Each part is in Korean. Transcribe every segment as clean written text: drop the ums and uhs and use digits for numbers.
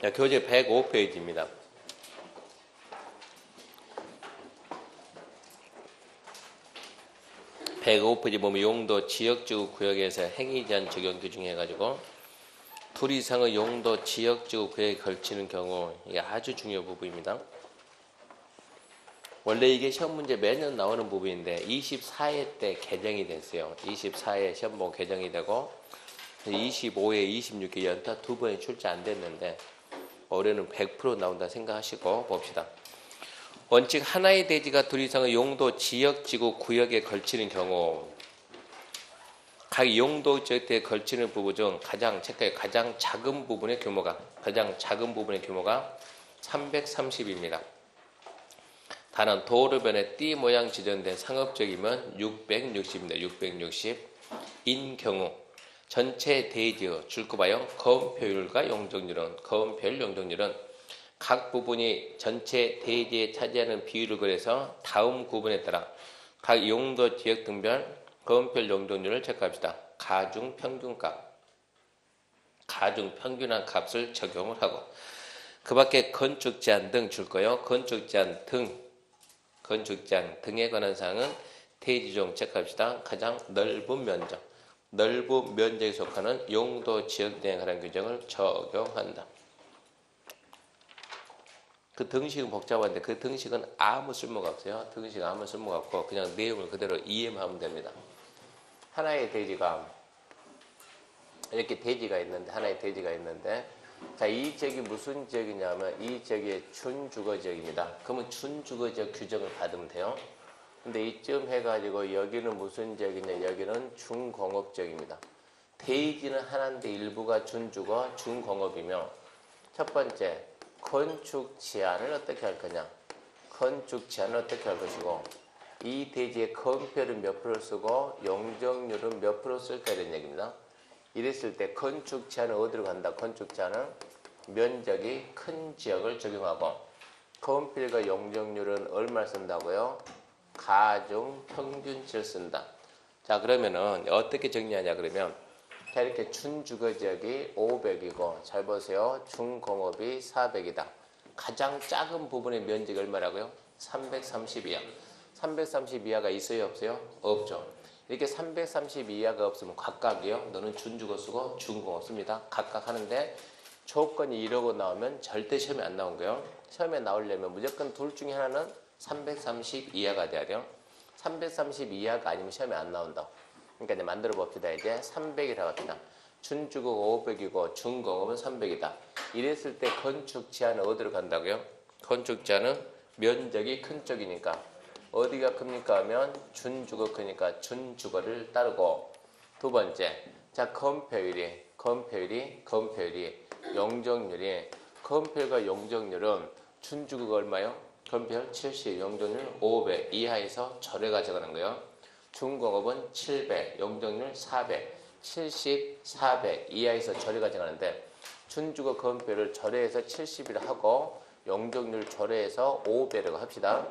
교재 105페이지입니다. (105페이지) 보면 용도 지역지구 구역에서 행위 제한 적용 규정 해가지고 둘 이상의 용도 지역지구 구역에 걸치는 경우, 이게 아주 중요한 부분입니다. 원래 이게 시험 문제 매년 나오는 부분인데 24회 때 개정이 됐어요. 24회 시험본 개정이 되고 25회, 26회 연타 두 번이 출제 안 됐는데 올해는 100% 나온다 생각하시고 봅시다. 원칙 하나의 대지가 둘 이상의 용도 지역지구 구역에 걸치는 경우 각 용도 지역에 걸치는 부분 중 가장 작은 부분의 규모가 330입니다. 단은 도로변에 띠 모양 지정된 상업적이면 660입니다. 660인 경우 전체 대지의 줄거봐요. 거음표율과 용적률은 각 부분이 전체 대지에 차지하는 비율을 그래서 다음 구분에 따라 각 용도 지역 등별 거음표율 용적률을 체크합시다. 가중평균한 값을 적용을 하고 그 밖에 건축 제한 등 줄 거예요. 건축 제한 등에 관한 사항은 대지 중 체크합시다. 가장 넓은 면적에 속하는 용도 지역 등에 관한 규정을 적용한다. 그 등식은 복잡한데 그 등식은 아무 쓸모가 없어요. 등식은 아무 쓸모가 없고 그냥 내용을 그대로 이해만 하면 됩니다. 하나의 대지가 이렇게 하나의 대지가 있는데 자, 이 지역이 무슨 지역이냐면 이 지역이 준주거 지역입니다. 그러면 준주거 지역 규정을 받으면 돼요. 근데 이쯤 해가지고 여기는 무슨 지역이냐, 여기는 준공업 지역입니다. 대지는 하나인데 일부가 준주거, 준공업이며 첫 번째 건축 제한을 어떻게 할 거냐, 건축 제한을 어떻게 할 것이고 이 대지의 건폐율은 몇 프로 쓰고 용적률은 몇 프로 쓸까 이런 얘기입니다. 이랬을 때 건축 제한은 어디로 간다? 건축 제한은 면적이 큰 지역을 적용하고 건폐율과 용적률은 얼마를 쓴다고요? 가중 평균치를 쓴다. 자, 그러면은 어떻게 정리하냐 그러면 자, 이렇게 준주거 지역이 500이고 잘 보세요. 준공업이 400이다. 가장 작은 부분의 면적이 얼마라고요? 330이야. 330 이하가 있어요, 없어요? 없죠. 이렇게 330 이하가 없으면 각각이요. 너는 준주거 쓰고 준공업 씁니다. 각각 하는데 조건이 이러고 나오면 절대 시험에 안 나온 거예요. 시험에 나오려면 무조건 둘 중에 하나는 330 이하가 돼야 돼요. 330 이하가 아니면 시험에 안 나온다. 그러니까 이제 만들어 봅시다. 이제 300이라고 합시다. 준주거가 500이고 준공업은 300이다. 이랬을 때 건축 제한은 어디로 간다고요? 건축 제한은 면적이 큰 쪽이니까 어디가 큽니까 하면 준주거 크니까 준주거를 따르고 두 번째 자 건폐율이 용적률이 건폐율과 용적률은 준주거가 얼마요? 건폐율 70, 용적률 500 이하에서 절에 가져가는 거예요. 준공업은 700, 용적률 400, 70, 400 이하에서 절에 가져가는데 준주거 건폐율을 절에서 70이라 하고 용적률 절에서 500이라고 합시다.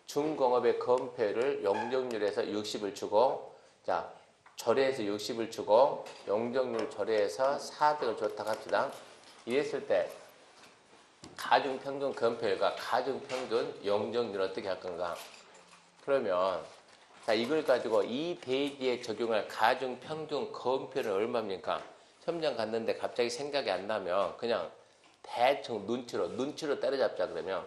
준공업의 건폐율을 용적률에서 60을 주고 자 절에서 60을 주고 용적률 절에서 400을 줬다고 합시다. 이랬을 때 가중평균 건폐율과 가중평균 용적률 어떻게 할 건가? 그러면 자 이걸 가지고 이 대지에 적용할 가중평균 건폐율은 얼마입니까? 시험장 갔는데 갑자기 생각이 안 나면 그냥 대충 눈치로 때려잡자 그러면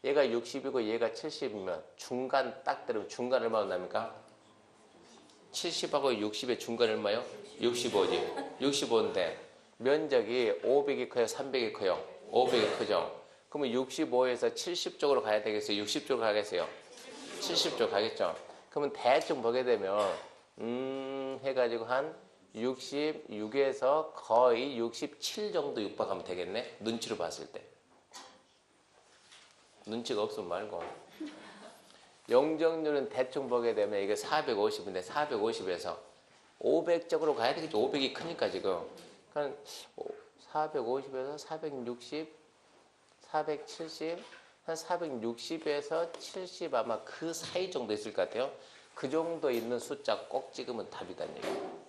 얘가 60이고 얘가 70이면 중간 딱 들으면 중간 얼마나 납니까? 70하고 60의 중간 얼마요? 65지. 65인데 면적이 500이 커요? 300이 커요? 500이 크죠? 그러면 65에서 70쪽으로 가야 되겠어요? 60쪽으로 가겠어요? 70쪽 가겠죠? 그러면 대충 보게 되면 해가지고 한 66에서 거의 67 정도 육박하면 되겠네? 눈치로 봤을 때. 눈치가 없으면 말고 용적률은 대충 보게 되면 이게 450인데 450에서 500쪽으로 가야 되겠죠. 500이 크니까 지금 그러니까 450에서 460 470 한 460에서 70 아마 그 사이 정도 있을 것 같아요. 그 정도 있는 숫자 꼭 찍으면 답이다는 얘기예요.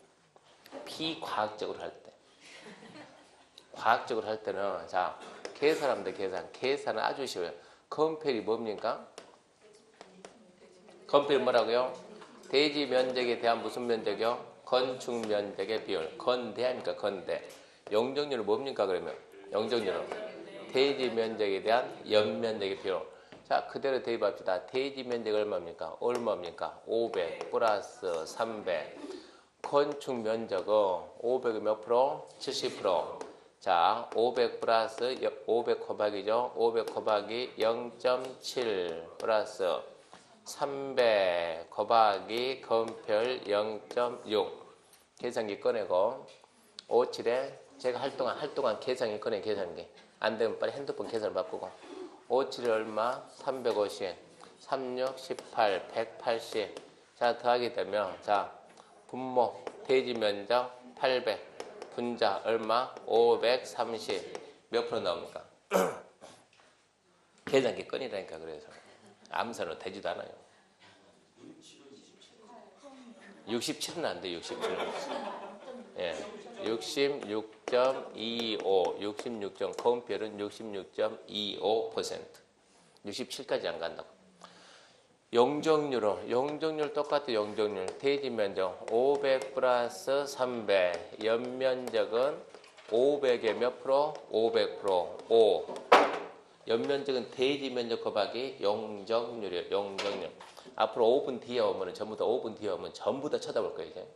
비과학적으로 할 때. 과학적으로 할 때는 자 계산합니다. 계산은 아주 쉬워요. 컴펠이 뭡니까? 컴펠이 뭐라고요? 대지 면적에 대한 무슨 면적이요? 건축 면적의 비율. 건대 아닙니까? 건대. 용적률은 뭡니까? 그러면 용적률은 대지 면적에 대한 연면적의 비율. 자, 그대로 대입합시다. 대지 면적이 얼마입니까? 얼마입니까? 500 플러스 300. 건축 면적은 500이 몇 프로? 70%. 자, 500 플러스 500 곱하기죠. 500 곱하기 0.7 플러스 300 곱하기 건별 0.6. 계산기 꺼내고 57에 제가 할 동안 계산기 계산기. 안 되면 빨리 핸드폰 계산을 바꾸고 57이 얼마? 350. 36, 18, 180. 자, 더하게 되면 자, 분모 대지 면적 800. 분자 얼마? 530. 몇 프로 나옵니까? 계산기 꺼내라니까. 그래서 암산으로 되지도 않아요. 67은 안 돼. 67은. 예. 66.25. 66. 건별은 66.25%. 67까지 안 간다고. 용적률 똑같아. 용적률 대지 면적 500 플러스 300. 연면적은 500에 몇 프로? 500%. 5. 연면적은 대지 면적 곱하기 용적률이에요. 용적률. 앞으로 5분 뒤에 오면 전부 다 5분 뒤에 오면 전부 다 쳐다볼 거예요. 이제.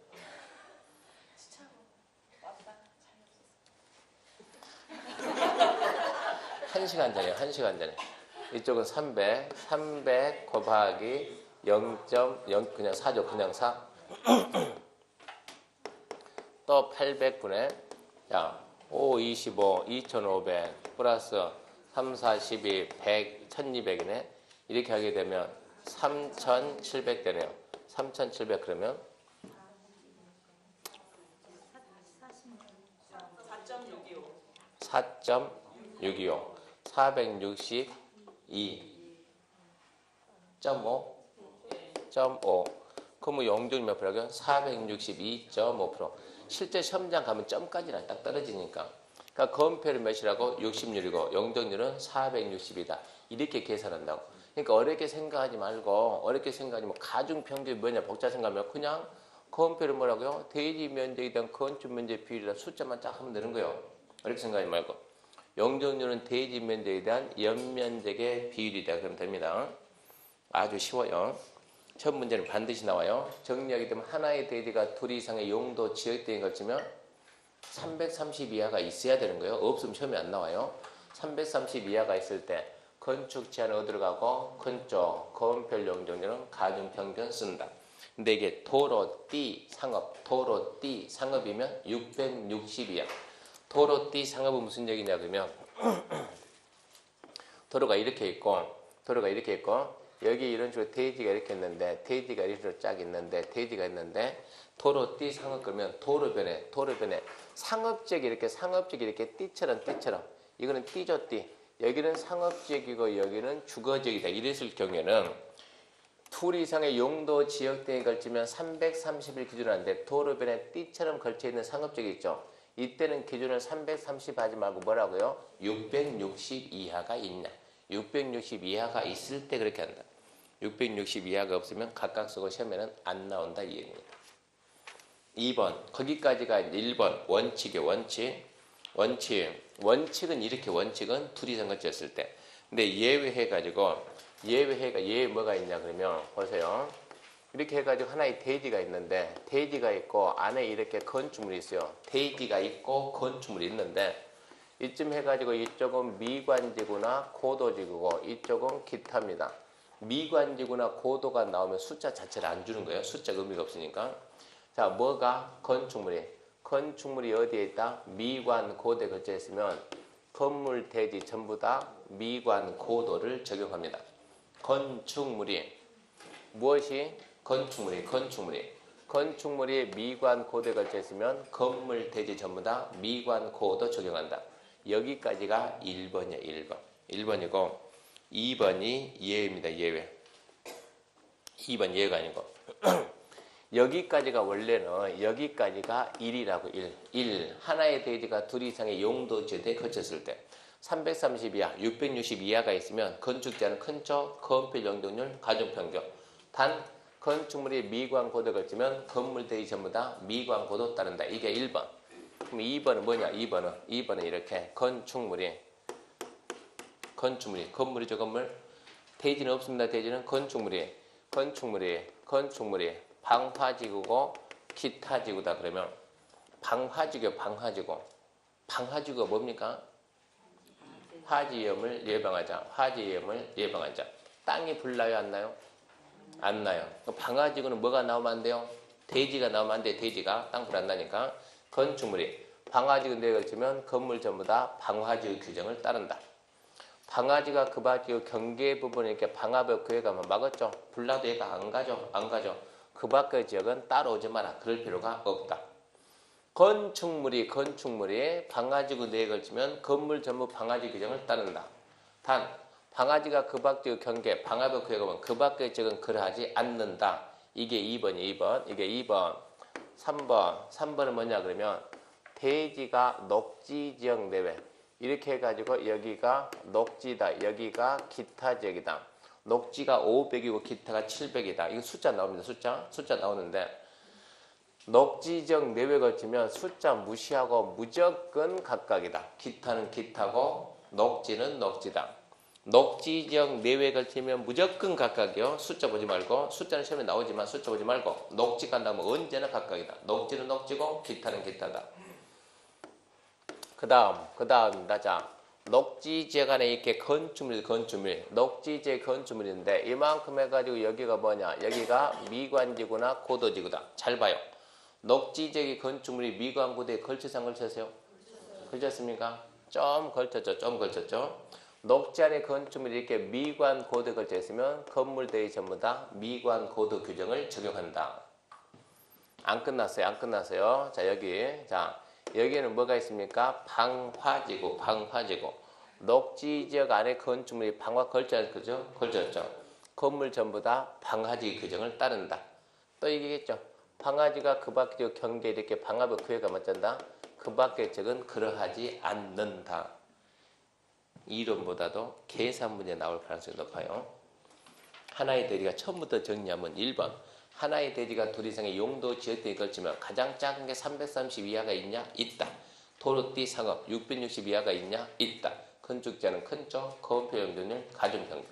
한 시간 전에. 이쪽은 300 곱하기 0.0 그냥 4죠. 그냥 4. 또 800분의 자, 5, 25, 2500 플러스 3, 42, 100, 1200이네. 이렇게 하게 되면 3700 되네요. 3700 그러면 4.625 462.5 그럼 용적률 몇 프로라고요? 462.5%. 실제 시험장 가면 점까지는 딱 떨어지니까. 그러니까 건폐율은 몇이라고? 60률이고 용적률은 460이다. 이렇게 계산한다고. 그러니까 어렵게 생각하지 말고 가중평균이 뭐냐 복잡 생각하면 그냥 건폐율은 뭐라고요? 대지 면적에 대한 건축 면적 비율이라 숫자만 쫙 하면 되는 거예요. 어렵게 생각하지 말고. 용적률은 대지 면적에 대한 연면적의 비율이다. 그러면 됩니다. 아주 쉬워요. 첫 문제는 반드시 나와요. 정리하게 되면 하나의 대지가 둘 이상의 용도 지역대인 걸 치면 330 이하가 있어야 되는 거예요. 없으면 시험에 안 나와요. 330 이하가 있을 때 건축 제한은 어디로 가고 건조, 건별 용적률은 가중평균 쓴다. 근데 이게 도로, 띠, 상업이면 660이야. 도로, 띠, 상업은 무슨 얘기냐 그러면 도로가 이렇게 있고 여기 이런 식으로 대지가 이렇게 있는데 대지가 이렇게 쫙 있는데 대지가 있는데 도로, 띠, 상업 그러면 도로변에 상업지역이 이렇게 띠처럼 이거는 띠죠 띠. 여기는 상업지역이고 여기는 주거지역이다. 이랬을 경우에는 둘 이상의 용도 지역등에 걸치면 330을 기준으로 하는데 도로변에 띠처럼 걸쳐있는 상업지역이 있죠. 이때는 기준을 330 하지 말고 뭐라고요? 660 이하가 있냐. 660 이하가 있을 때 그렇게 한다. 660 이하가 없으면 각각 쓰고 시험에는 안 나온다 이 얘기입니다. 2번 거기까지가 1번 원칙이에요. 원칙은 이렇게 원칙은 둘 이상 걸쳤을 때. 근데 예외해가지고 예외 뭐가 있냐 그러면 보세요. 이렇게 해가지고 하나의 대지가 있는데 대지가 있고 안에 이렇게 건축물이 있어요. 대지가 있고 건축물이 있는데 이쯤 해가지고 이쪽은 미관지구나 고도지구고 이쪽은 기타입니다. 미관지구나 고도가 나오면 숫자 자체를 안 주는 거예요. 숫자가 의미가 없으니까. 자, 뭐가 건축물이 어디에 있다? 미관 고도에 걸쳐 있으면 건물 대지 전부 다 미관 고도를 적용합니다. 건축물이 무엇이? 건축물이 미관 고도에 걸쳐 있으면 건물 대지 전부 다 미관 고도 적용한다. 여기까지가 1번이야. 1번이고 2번이 예외입니다. 예외. 2번 예외가 아니고 여기까지가 원래는 여기까지가 1이라고 1. 하나의 대지가 둘 이상의 용도 지대에 걸쳤을 때 330 이하, 660 이하가 있으면 건축자는 큰 쪽, 건폐 용적률, 가중평균. 단 건축물이 미관 고도에 걸치면 건물 대지 전부 다 미관 고도 따른다. 이게 1번. 그럼 2번은 뭐냐? 2번은 이렇게 건물이죠, 건물. 대지는 없습니다. 대지는 건축물이 방화지구고 기타지구다. 그러면 방화지구가 뭡니까? 화지염을 예방하자. 땅이 불나요, 안 나요? 안 나요. 방화지구는 뭐가 나오면 안 돼요? 대지가 나오면 안 돼. 대지가 땅 불 안 나니까. 건축물이 방화지구 내에 걸치면 건물 전부 다 방화지구 규정을 따른다. 방화지가 그 밖의 경계 부분에 이렇게 방화벽 그에 가면 막았죠. 불나도 얘가 안 가죠. 그 밖의 지역은 따라오지 마라. 그럴 필요가 없다. 건축물이 방화지구 내에 걸치면 건물 전부 방화지 규정을 따른다. 단 방화지가 그 밖의 경계 방화벽 그에 가면 그 밖의 지역은 그러하지 않는다. 이게 2번이 이게 2번. 3번은 뭐냐 그러면 대지가 녹지지역 내외 이렇게 해가지고 여기가 녹지다. 여기가 기타 지역이다. 녹지가 500이고 기타가 700이다. 이거 숫자 나옵니다. 숫자 나오는데 녹지지역 내외 걸치면 숫자 무시하고 무조건 각각이다. 기타는 기타고 녹지는 녹지다. 녹지지역 내외 걸치면 무조건 각각이요. 숫자 보지 말고 숫자는 시험에 나오지만 숫자 보지 말고 녹지 간다면 언제나 각각이다. 녹지는 녹지고 기타는 기타다. 그 다음 나자 녹지지역 안에 이렇게 건축물 녹지지역 건축물인데 이만큼 해가지고 여기가 뭐냐 여기가 미관지구나 고도지구다. 잘 봐요. 녹지지역의 건축물이 미관고도에 걸쳐서 안 걸쳤어요? 걸쳤습니까? 좀 걸쳤죠. 녹지 안의 건축물이 이렇게 미관고도에 걸쳐 있으면 건물들이 전부 다 미관고도 규정을 적용한다. 안 끝났어요. 자 여기에는 뭐가 있습니까? 방화지구. 녹지지역 안에 건축물이 방화 걸쳤죠. 건물 전부 다 방화지 규정을 따른다. 또 얘기겠죠. 방화지가 그 밖의 경계에 이렇게 방화벽 구애가 맞잖다. 그 밖의 지역은 그러하지 않는다. 이론보다도 계산 문제 나올 가능성이 높아요. 하나의 대지가 처음부터 정리하면 1번. 하나의 대지가 둘 이상의 용도 지역 등에 걸치면 가장 작은 게 330 이하가 있냐? 있다. 도로띠 상업 660 이하가 있냐? 있다. 건축자는 큰 쪽, 건폐 용적률, 가중평균.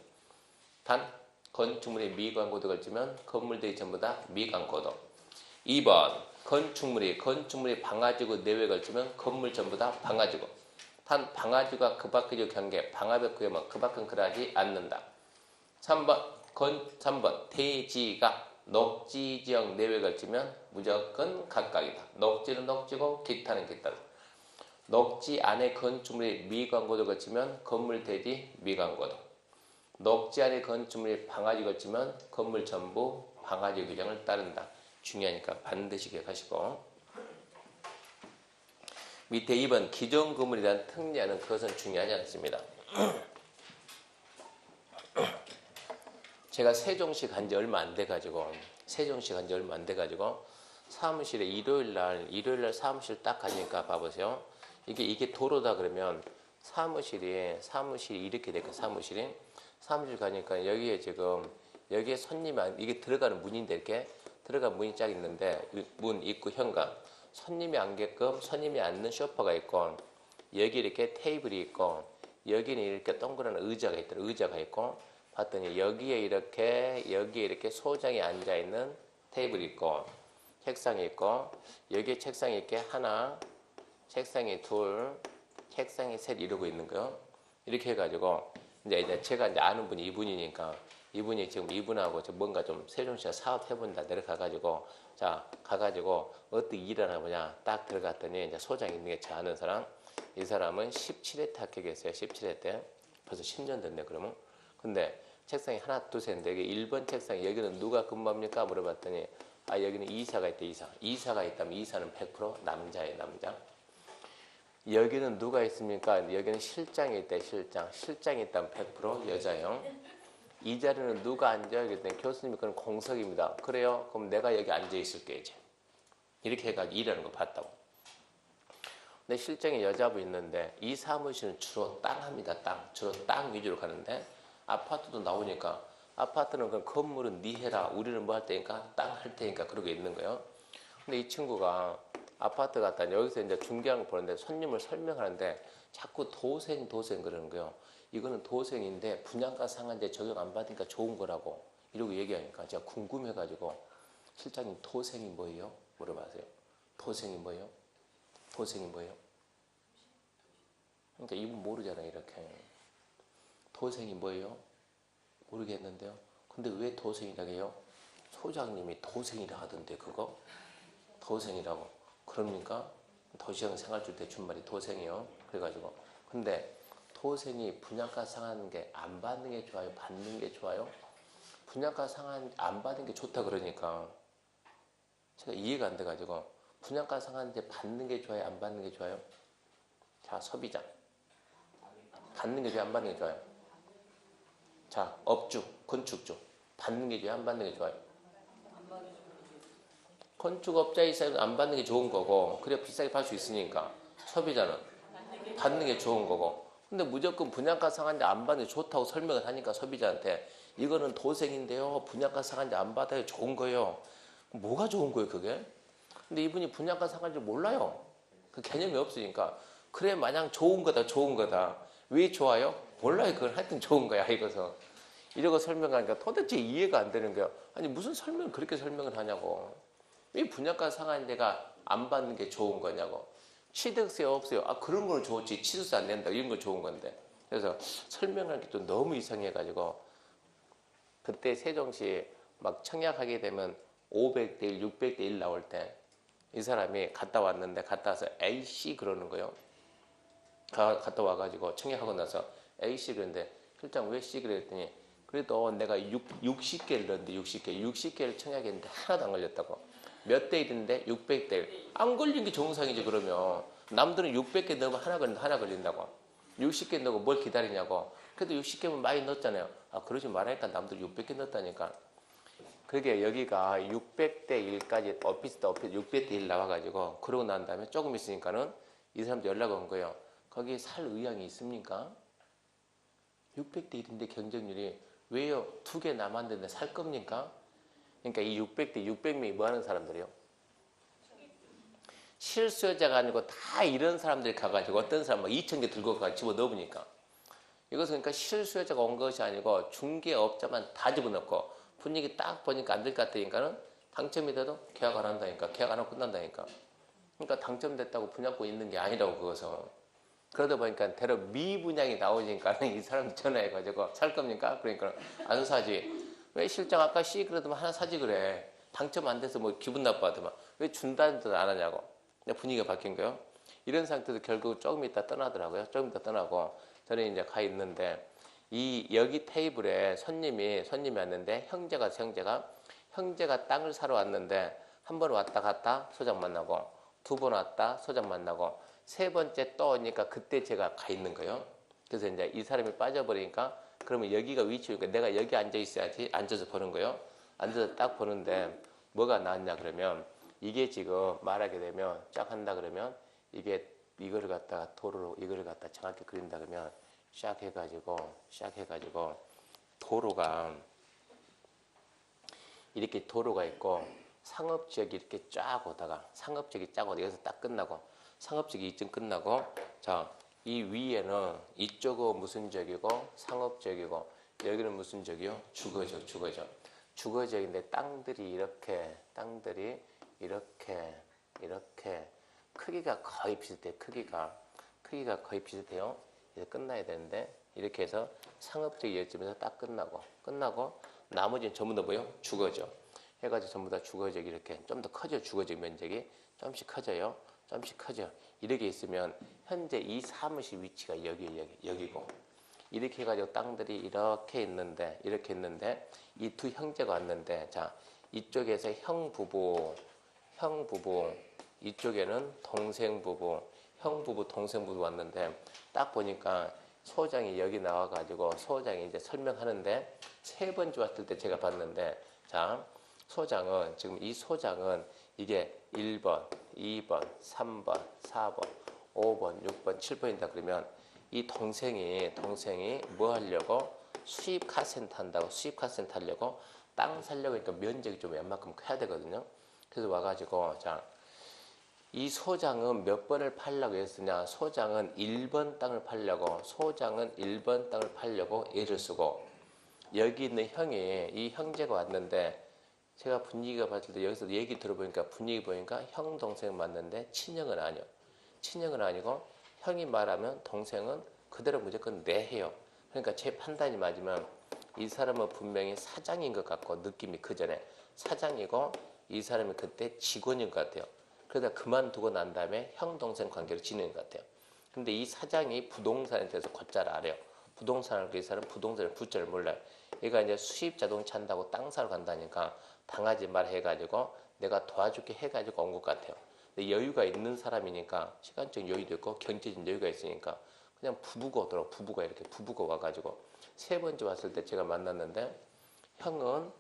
단 건축물이 미관고도 걸치면 건물들이 전부 다 미관고도. 2번 건축물이 방화지구 내외에 걸치면 건물 전부 다 방화지구. 단 방화지구가 그 밖의 경계 방화벽 구에만 그 밖은 그러하지 않는다. 3번 대지가 녹지지역 내외에 걸치면 무조건 각각이다. 녹지는 녹지고 기타는 기타다. 녹지 안에 건축물이 미관고도 걸치면 건물 대지 미관고도. 녹지 안에 건축물이 방화지 걸치면 건물 전부 방화지 규정을 따른다. 중요하니까 반드시 기억하시고. 밑에 2번 기존 건물에 대한 특례하는 그것은 중요하지 않습니다. 제가 세종시 간지 얼마 안 돼가지고 사무실에 일요일날 사무실 딱 가니까 봐보세요. 이게 도로다 그러면 사무실이 이렇게 될까 사무실 가니까 여기에 손님이 이게 들어가는 문인데 이렇게 들어간 문이 쫙 있는데 문 입구 현관 손님이 앉게끔 손님이 앉는 소파가 있고 여기 이렇게 테이블이 있고 여기는 이렇게 동그란 의자가 있고 봤더니 여기에 이렇게 소장이 앉아 있는 테이블이 있고 책상이 있고 여기에 책상이 이렇게 하나 책상이 둘 책상이 셋 이러고 있는 거요. 이렇게 해가지고 이제 제가 이제 아는 분이 이분이니까 이분이 지금 이분하고 뭔가 좀 세종시가 사업해본다 내려가가지고 가가지고 어떻게 일을 하나 보냐 딱 들어갔더니 이제 소장 있는 게 저 아는 사람 이 사람은 17회 때 합격했어요. 17회 때 벌써 10년 됐네 그러면. 근데 책상이 하나 둘 셋 넷 개 1번 책상 여기는 누가 근무합니까 물어봤더니 여기는 이사가 있대. 이사가 있다면 이사는 100% 남자예요. 남자. 여기는 누가 있습니까? 여기는 실장이 있대. 실장이 있다면 100% 여자예요. 이 자리는 누가 앉아요? 그랬더니 교수님이 그건 공석입니다. 그래요? 그럼 내가 여기 앉아 있을게 이제. 이렇게 해가지고 일하는 거 봤다고. 근데 실장에 여자분 있는데 이 사무실은 주로 땅 합니다. 땅. 주로 땅 위주로 가는데 아파트도 나오니까 아파트는 그 건물은 네 해라. 우리는 뭐 할 테니까 땅 할 테니까 그러고 있는 거예요. 근데 이 친구가 아파트 갔다 여기서 이제 중개하는 거 보는데 손님을 설명하는데 자꾸 도생 그러는 거예요. 이거는 도생인데 분양가 상한제 적용 안 받으니까 좋은 거라고 이러고 얘기하니까 제가 궁금해가지고 실장님 도생이 뭐예요? 물어봐세요. 도생이 뭐예요? 도생이 뭐예요? 그러니까 이분 모르잖아요. 이렇게 도생이 뭐예요? 모르겠는데요. 근데 왜 도생이라고 해요? 소장님이 도생이라 하던데 그거? 도생이라고. 그럽니까? 도시형 생활주택 대출말이 도생이요. 그래가지고 근데 도생이 분양가 상하는 게 안 받는 게 좋아요? 받는 게 좋아요? 분양가 상한 안 받는 게 좋다 그러니까 제가 이해가 안 돼가지고 분양가 상한데 받는 게 좋아요? 안 받는 게 좋아요? 자, 소비자 받는 게 좋아요? 안 받는 게 좋아요? 자, 업주, 건축주 받는 게 좋아요? 안 받는 게 좋아요? 건축업자 입장에서 안 받는 게 좋은 거고 그래 비싸게 팔 수 있으니까 소비자는 받는 게 좋은 거고 근데 무조건 분양가 상한제 안 받는 게 좋다고 설명을 하니까 소비자한테 이거는 도생인데요 분양가 상한제 안 받아요 좋은 거예요. 뭐가 좋은 거예요 그게? 근데 이분이 분양가 상한제 몰라요. 그 개념이 없으니까 그래 마냥 좋은 거다 왜 좋아요? 몰라요. 그건 하여튼 좋은 거야 이거서 이러고 설명하니까 도대체 이해가 안 되는 거예요. 아니 무슨 설명을 그렇게 설명을 하냐고. 왜 분양가 상한제가 안 받는 게 좋은 거냐고. 취득세 없어요. 아 그런 건 좋지. 취득세 안 낸다. 이런 거 좋은 건데. 그래서 설명할 게 또 너무 이상해가지고 그때 세종시 막 청약하게 되면 500대 1, 600대 1 나올 때 이 사람이 갔다 왔는데 갔다 와서 A씨 그러는 거예요. 갔다 와가지고 청약하고 나서 A씨 그랬는데 실장 왜 C 그랬더니 그래도 내가 60개를 넣었는데 60개를 청약했는데 하나도 안 걸렸다고. 몇 대 1인데 600대 1. 안 걸린 게 정상이지 그러면. 남들은 600개 넣으면 하나 걸린다고. 60개 넣고 뭘 기다리냐고. 그래도 60개면 많이 넣었잖아요. 아 그러지 말라니까 남들 600개 넣었다니까. 그게 여기가 600대 1까지 오피스 600대 1 나와가지고 그러고 난 다음에 조금 있으니까는 이 사람도 연락 온 거예요. 거기 살 의향이 있습니까? 600대 1인데 경쟁률이 왜요? 2개 남았는데 살 겁니까? 그러니까 이 600대 600명이 뭐 하는 사람들이요? 실수요자가 아니고 다 이런 사람들이 가가지고 어떤 사람 막 2,000개 들고 가 집어 넣으니까 이것은 그러니까 실수요자가 온 것이 아니고 중개업자만 다 집어넣고 분위기 딱 보니까 안 될 것 같으니까는 당첨이 돼도 계약 안 한다니까 계약 안 하고 끝난다니까 그러니까 당첨됐다고 분양권 있는 게 아니라고 그것은 그러다 보니까 대략 미분양이 나오니까 이 사람 전화해가지고 살 겁니까? 그러니까 안 사지. 왜 실장 아까 C 그러더만 하나 사지 그래. 당첨 안 돼서 뭐 기분 나빠하더만 왜 준다는 듯 안 하냐고. 분위기가 바뀐 거예요. 이런 상태도 결국 조금 있다 떠나더라고요. 조금 있다 떠나고 저는 이제 가 있는데 여기 테이블에 손님이 왔는데 형제가 땅을 사러 왔는데 한 번 왔다 갔다 소장 만나고 2번 왔다 소장 만나고 3번째 또 오니까 그때 제가 가 있는 거예요. 그래서 이제 이 사람이 빠져버리니까 그러면 여기가 위치니까 내가 여기 앉아 있어야지. 앉아서 보는 거예요. 앉아서 딱 보는데 뭐가 나왔냐 그러면 이게 지금 말하게 되면 쫙 한다 그러면 이게 이거를 갖다가 도로로 이거를 갖다 정확히 그린다 그러면 시작해가지고 도로가 이렇게 도로가 있고 상업지역이 이렇게 쫙 오다가 상업지역이 쫙 오다가 여기서 딱 끝나고 상업지역이 이쯤 끝나고 자 이 위에는 이쪽은 무슨 지역이고 상업지역이고 여기는 무슨 지역이요? 주거지역인데 땅들이 이렇게 크기가 거의 비슷해요. 크기가 거의 비슷해요. 이제 끝나야 되는데 이렇게 해서 상업지역 여점에서 딱 끝나고 나머지는 전부 다 뭐예요? 주거죠. 해가지고 전부 다 주거지역 이렇게 좀 더 커져 주거지역 면적이 조금씩 커져요. 이렇게 있으면 현재 이 사무실 위치가 여기고 이렇게 해가지고 땅들이 이렇게 있는데 이 두 형제가 왔는데 자 이쪽에서 형 부부 이쪽에는 동생 부부 왔는데 딱 보니까 소장이 여기 나와가지고 소장이 이제 설명하는데 3번째 왔을 때 제가 봤는데 자 지금 이 소장은 이게 1번, 2번, 3번, 4번, 5번, 6번, 7번이다 그러면 이 동생이 뭐 하려고 수입 카센터 한다고 수입 카센터 하려고 땅 살려고 하니까 면적이 좀 웬만큼 커야 되거든요. 그래서 와가지고 자, 이 소장은 몇 번을 팔려고 했으냐? 소장은 1번 땅을 팔려고 소장은 1번 땅을 팔려고 애를 쓰고 여기 있는 형이 이 형제가 왔는데 제가 분위기가 봤을 때 여기서 얘기 들어보니까 분위기 보니까 형 동생 맞는데 친형은 아니요. 친형은 아니고 형이 말하면 동생은 그대로 무조건 내해요. 그러니까 제 판단이 맞으면 이 사람은 분명히 사장인 것 같고 느낌이 그 전에 사장이고 이 사람이 그때 직원인 것 같아요. 그러다 그만두고 난 다음에 형 동생 관계를 지내는 것 같아요. 근데 이 사장이 부동산에 대해서 곧잘 알아요. 부동산을 그 사람 부동산을 부자를 몰라요. 얘가 이제 수입 자동차 한다고 땅 사러 간다니까 당하지 말 해가지고 내가 도와줄게 해가지고 온 것 같아요. 근데 여유가 있는 사람이니까 시간적 여유도 있고 경제적 여유가 있으니까 그냥 부부가 오더라고. 부부가 이렇게 부부가 와가지고 세 번째 왔을 때 제가 만났는데 형은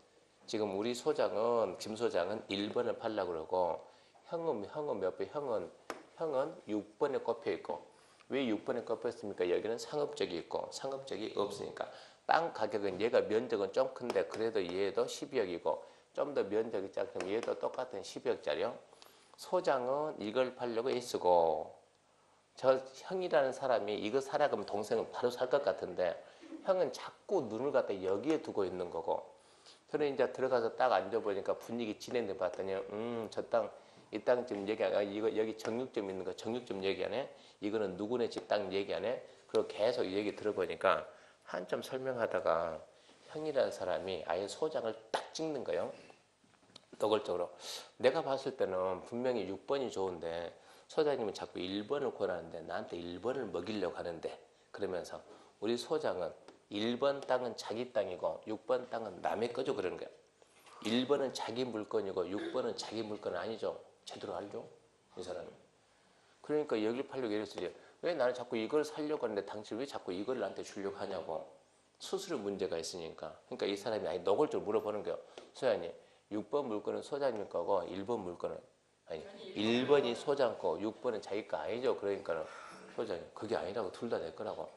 지금 우리 소장은 김 소장은 1번을 팔려고 그러고 형은 몇 번? 형은 6번에 꼽혀 있고 왜 6번에 꼽혀 있습니까? 여기는 상업적이 있고 상업적이 없으니까 땅 가격은 얘가 면적은 좀 큰데 그래도 얘도 12억이고 좀 더 면적이 작으면 얘도 똑같은 12억짜리요. 소장은 이걸 팔려고 애쓰고 저 형이라는 사람이 이거 사라 그러면 동생은 바로 살 것 같은데 형은 자꾸 눈을 갖다 여기에 두고 있는 거고 저는 이제 들어가서 딱 앉아보니까 분위기 진행돼 봤더니 저 땅 이 땅 지금 얘기 안 해. 이거 여기 정육점 있는 거 정육점 얘기 안 해. 이거는 누구네 집 땅 얘기 안 해. 그리고 계속 얘기 들어보니까 한참 설명하다가 형이라는 사람이 아예 소장을 딱 찍는 거예요. 노골적으로. 내가 봤을 때는 분명히 6번이 좋은데 소장님은 자꾸 1번을 권하는데 나한테 1번을 먹이려고 하는데 그러면서 우리 소장은 1번 땅은 자기 땅이고 6번 땅은 남의 거죠 그러는 거야. 1번은 자기 물건이고 6번은 자기 물건 아니죠. 제대로 알죠? 이 사람이. 그러니까 여기를 팔려고 이랬어요. 왜 나는 자꾸 이걸 살려고 하는데 당신 왜 자꾸 이걸 나한테 주려고 하냐고. 수수료 문제가 있으니까. 그러니까 이 사람이 아니 노골적으로 물어보는 거예요. 소장님 6번 물건은 소장님 거고 1번 물건은 아니 1번이 소장 거 6번은 자기 거 아니죠. 그러니까는 소장님 그게 아니라고 둘 다 내 거라고.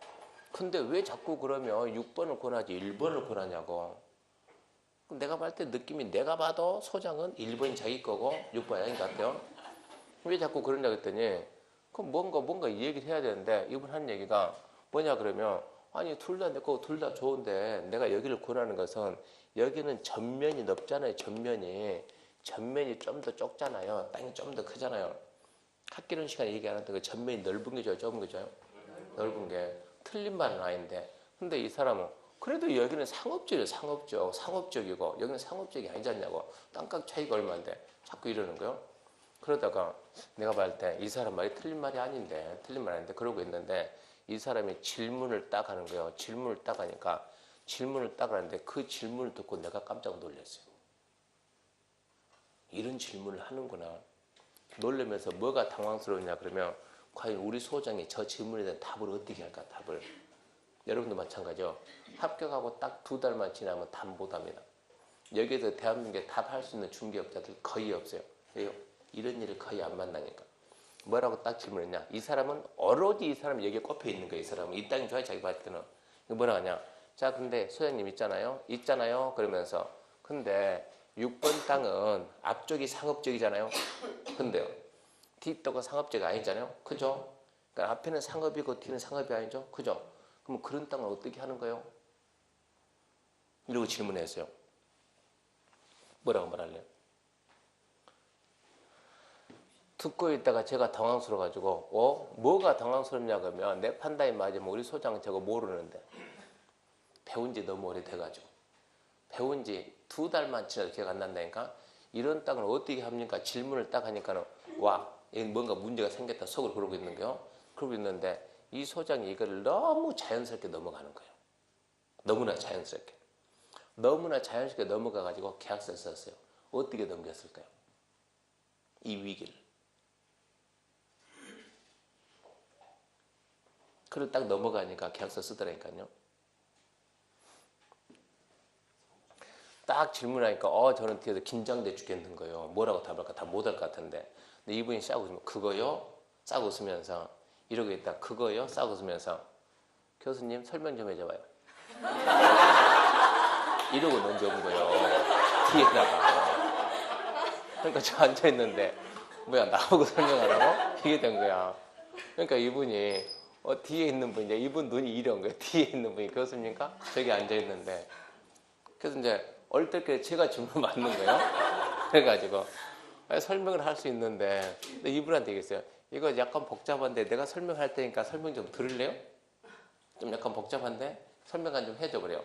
근데 왜 자꾸 그러면 6번을 권하지 1번을 권하냐고. 내가 봤을 때 느낌이 내가 봐도 소장은 1번이 자기 거고 6번이 아닌 것 같아요. 왜 자꾸 그러냐 그랬더니 그럼 뭔가 이 얘기를 해야 되는데 이분 하는 얘기가 뭐냐 그러면 아니 둘 다 내 거고 둘 다 좋은데 내가 여기를 권하는 것은 여기는 전면이 넓잖아요. 전면이 좀 더 좁잖아요. 땅이 좀 더 크잖아요. 학기론 시간에 얘기 안 했던 그 전면이 넓은 게 좋아요? 좁은 게 좋아요? 넓은 게. 틀린 말은 아닌데 근데 이 사람은 그래도 여기는 상업적이고 여기는 상업적이 아니지 않냐고. 땅값 차이가 얼마인데 자꾸 이러는 거요. 그러다가 내가 봤을 때 이 사람 말이 틀린 말이 아닌데 그러고 있는데 이 사람이 질문을 딱 하는 거예요. 질문을 딱 하니까 질문을 딱 하는데 그 질문을 듣고 내가 깜짝 놀랐어요. 이런 질문을 하는구나. 놀라면서 뭐가 당황스러웠냐 그러면 과연 우리 소장이 저 질문에 대한 답을 어떻게 할까 답을. 여러분도 마찬가지죠. 합격하고 딱 2달만 지나면 답 못합니다. 여기에서 대한민국에 답할 수 있는 중개업자들 거의 없어요. 왜요? 이런 일을 거의 안 만나니까. 뭐라고 딱 질문했냐. 이 사람은 오로지 이 사람 여기에 꼽혀 있는 거예요. 이 사람은 이 땅이 좋아요. 자기 봤을 때는. 뭐라 하냐. 자 근데 소장님 있잖아요. 그러면서 근데 6번 땅은 앞쪽이 상업적이잖아요. 근데요. 뒷도가 상업적이 아니잖아요. 그죠? 그러니까 앞에는 상업이고 뒤는 상업이 아니죠. 그죠? 그럼 그런 땅을 어떻게 하는 거예요? 이러고 질문했어요. 뭐라고 말할래요? 듣고 있다가 제가 당황스러워가지고 뭐가 당황스럽냐 그러면 내 판단이 맞으면 우리 소장은 저거 모르는데 배운 지 너무 오래돼가지고 배운 지 2달만 지나도 기억 안 난다니까 이런 땅을 어떻게 합니까? 질문을 딱 하니까는 뭔가 문제가 생겼다 속으로 그러고 있는 거예요. 그러고 있는데 이 소장이 이거를 너무 자연스럽게 넘어가는 거예요. 너무나 자연스럽게 넘어가가지고 계약서를 썼어요. 어떻게 넘겼을까요? 이 위기를. 그리고 딱 넘어가니까 계약서 쓰더라니까요. 딱 질문하니까 저는 뒤에서 긴장돼 죽겠는 거예요. 뭐라고 답할까 다 못할 것 같은데. 근데 이분이 싸고 웃으면 그거요? 싸고 웃으면서 이러고 있다. 그거요? 싸고 웃으면서. 교수님 설명 좀 해줘봐요. 이러고 넘겨온 거예요. 뒤에다가. 그러니까 저 앉아있는데 뭐야 나보고 설명하라고? 이게 된 거야. 그러니까 이분이 뒤에 있는 분이 이제 이분 눈이 이런 거예요. 뒤에 있는 분이 교수님과 저기 앉아있는데 그래서 이제 얼떨결에 제가 질문 맞는 거예요. 그래가지고 설명을 할 수 있는데 근데 이분한테 얘기했어요. 이거 약간 복잡한데 내가 설명할 테니까 설명 좀 들을래요? 좀 약간 복잡한데 설명 좀 해줘 그래요.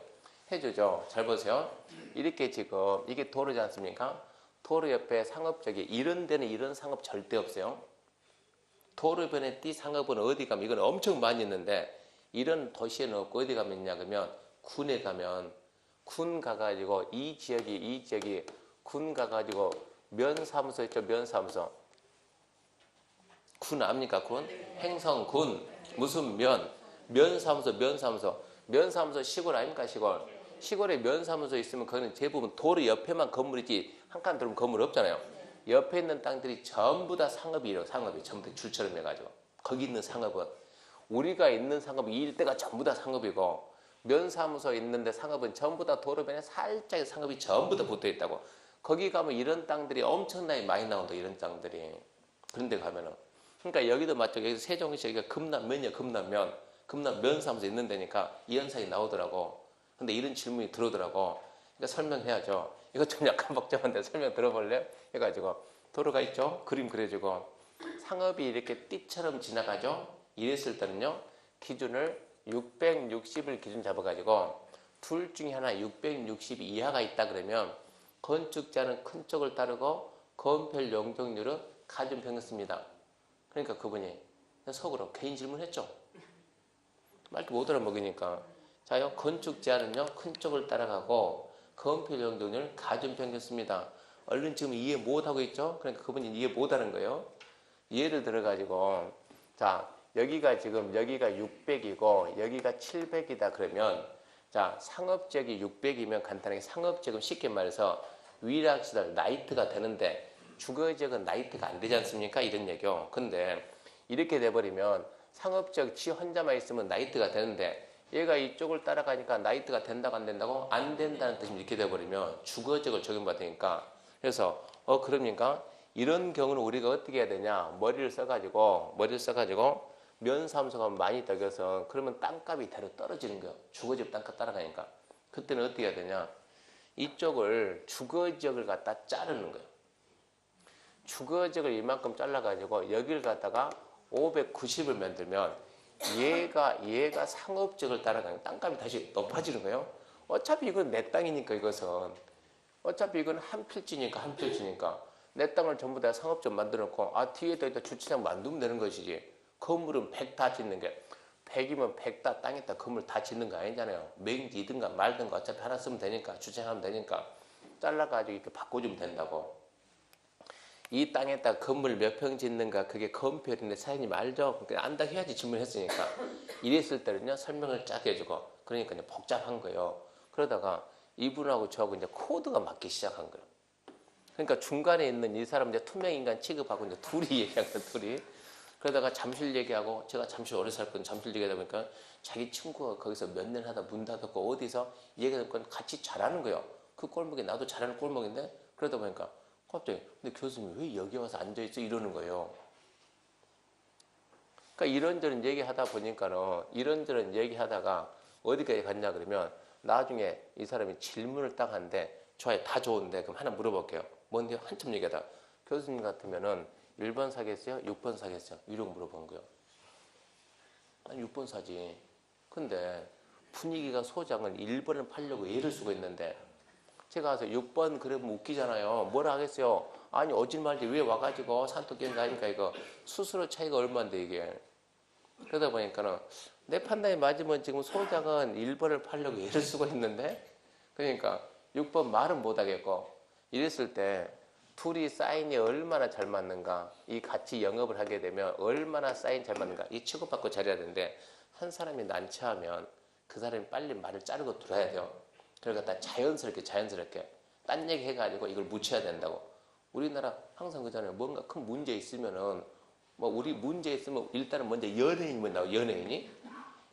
해주죠. 잘 보세요. 이렇게 지금 이게 도로지 않습니까? 도로 옆에 상업적이 이런 데는 이런 상업 절대 없어요. 도로변에 띠 상업은 어디 가면 이건 엄청 많이 있는데 이런 도시에는 없고 어디 가면 있냐 그러면 군에 가면 군 가가지고 이 지역이 군 가가지고 면사무소 있죠. 면사무소. 군 압니까? 군? 행성군 무슨 면사무소 시골 아닙니까? 시골에 면사무소 있으면 그거는 대부분 도로 옆에만 건물이지 한 칸 들으면 건물 없잖아요. 옆에 있는 땅들이 전부 다 상업이 전부 다 줄처럼 해가지고 거기 있는 상업은 우리가 있는 상업 이 일대가 전부 다 상업이고 면사무소 있는데 상업은 전부 다 도로변에 살짝 상업이 전부 다 붙어 있다고. 거기 가면 이런 땅들이 엄청나게 많이 나온다. 이런 땅들이. 그런 데 가면은 그러니까 여기도 맞죠. 여기 세종시 여기가 금남 면사무소 있는 데니까 이 현상이 나오더라고. 근데 이런 질문이 들어오더라고. 그러니까 설명해야죠. 이거 좀 약간 복잡한데 설명 들어볼래요? 해가지고 도로가 있죠. 그림 그려주고 상업이 이렇게 띠처럼 지나가죠. 이랬을 때는요. 기준을 660을 기준 잡아가지고 둘 중에 하나 660 이하가 있다 그러면 건축자는 큰 쪽을 따르고 건폐율 용적률은 가중평균 씁니다. 그러니까 그분이 속으로 개인 질문했죠. 말도 못 알아먹으니까. 자요, 건축 제한은요, 큰 쪽을 따라가고, 건폐율 용적률 가중평균 씁니다. 얼른 지금 이해 못하고 있죠? 그러니까 그분이 이해 못하는 거예요. 예를 들어가지고, 자, 여기가 600이고, 여기가 700이다 그러면, 자, 상업지역이 600이면 간단하게 상업지역은 쉽게 말해서 위락시설, 나이트가 되는데, 주거지역은 나이트가 안 되지 않습니까? 이런 얘기요. 근데, 이렇게 돼버리면, 상업지역 지 혼자만 있으면 나이트가 되는데 얘가 이쪽을 따라가니까 나이트가 된다고 안 된다고? 안 된다는 뜻이 이렇게 돼버리면 주거지역을 적용받으니까 그래서 그럽니까? 이런 경우는 우리가 어떻게 해야 되냐? 머리를 써가지고 면사무소가 많이 떠겨서 그러면 땅값이 대로 떨어지는 거예요. 주거지역 땅값 따라가니까 그때는 어떻게 해야 되냐? 이쪽을 주거지역을 갖다 자르는 거예요. 주거지역을 이만큼 잘라가지고 여기를 갖다가 590을 만들면 얘가 상업지역을 따라가는 땅값이 다시 높아지는 거예요. 어차피 이건 내 땅이니까 이것은 어차피 이건 한 필지니까 내 땅을 전부 다 상업지역 만들어 놓고 뒤에다 주차장 만들면 되는 것이지. 건물은 100 다 짓는 게 100이면 100 다 땅에다 건물 다 짓는 거 아니잖아요. 맹지든가 말든가 어차피 하나 쓰면 되니까 주차하면 되니까 잘라가지고 이렇게 바꿔주면 된다고. 이 땅에다 건물 몇 평 짓는가 그게 건폐율인데 사장님 알죠? 그러니까 안다 해야지 질문했으니까 이랬을 때는요 설명을 쫙 해주고 그러니까 이제 복잡한 거예요. 그러다가 이분하고 저하고 이제 코드가 맞기 시작한 거예요. 그러니까 중간에 있는 이 사람 이제 투명 인간 취급하고 이제 둘이 얘기한 거예요. 둘이. 그러다가 잠실 얘기하고 제가 잠실 오래 살거든요. 잠실 얘기하다 보니까 자기 친구가 거기서 몇 년 하다 문 닫았고 어디서 얘기하니까 같이 잘하는 거예요. 그 꼴목이 나도 잘하는 꼴목인데 그러다 보니까 갑자기 근데 교수님 왜 여기 와서 앉아있어? 이러는 거예요. 그러니까 이런저런 얘기하다 보니까는 이런저런 얘기하다가 어디까지 갔냐 그러면 나중에 이 사람이 질문을 딱 하는데 좋아요. 다 좋은데 그럼 하나 물어볼게요. 뭔데요? 한참 얘기하다 교수님 같으면은 1번 사겠어요? 6번 사겠어요? 이러고 물어본 거예요. 아니 6번 사지. 근데 분위기가 소장은 1번을 팔려고 애를 쓰고 있는데 제가 와서 6번 그러면 웃기잖아요. 뭐라 하겠어요? 아니 어질 말지 왜 와가지고 산토끼는 가니까 이거 수수료 차이가 얼마인데 이게. 그러다 보니까는 내 판단이 맞으면 지금 소장은 1번을 팔려고 애를 쓰고 있는데 그러니까 6번 말은 못하겠고 이랬을 때 둘이 사인이 얼마나 잘 맞는가 이 같이 영업을 하게 되면 얼마나 사인 잘 맞는가 이 치고받고 잘해야 되는데 한 사람이 난처하면 그 사람이 빨리 말을 자르고 들어야 돼요. 그러니까 자연스럽게 딴 얘기 해가지고 이걸 묻혀야 된다고. 우리나라 항상 그잖아요. 뭔가 큰 문제 있으면은 뭐 우리 문제 있으면 일단은 먼저 연예인이 나와.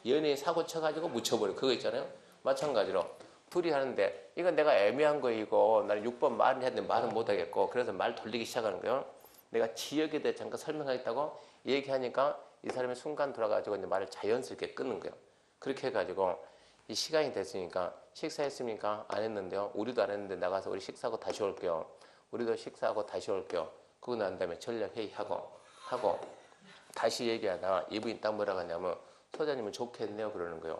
연예인 사고 쳐가지고 묻혀버려. 그거 있잖아요. 마찬가지로 둘이 하는데 이건 내가 애매한 거 이거 나는 6번 말을 했는데 말은 못하겠고 그래서 말 돌리기 시작하는 거예요. 내가 지역에 대해 잠깐 설명하겠다고 얘기하니까 이 사람이 순간 돌아가지고 이제 말을 자연스럽게 끊는 거예요. 그렇게 해가지고 이 시간이 됐으니까 식사했습니까? 안 했는데요. 우리도 안 했는데 나가서 우리 식사하고 다시 올게요. 우리도 식사하고 다시 올게요. 그거 난 다음에 전략회의하고 다시 얘기하다가 이분이 딱 뭐라고 하냐면 소장님은 좋겠네요 그러는 거예요.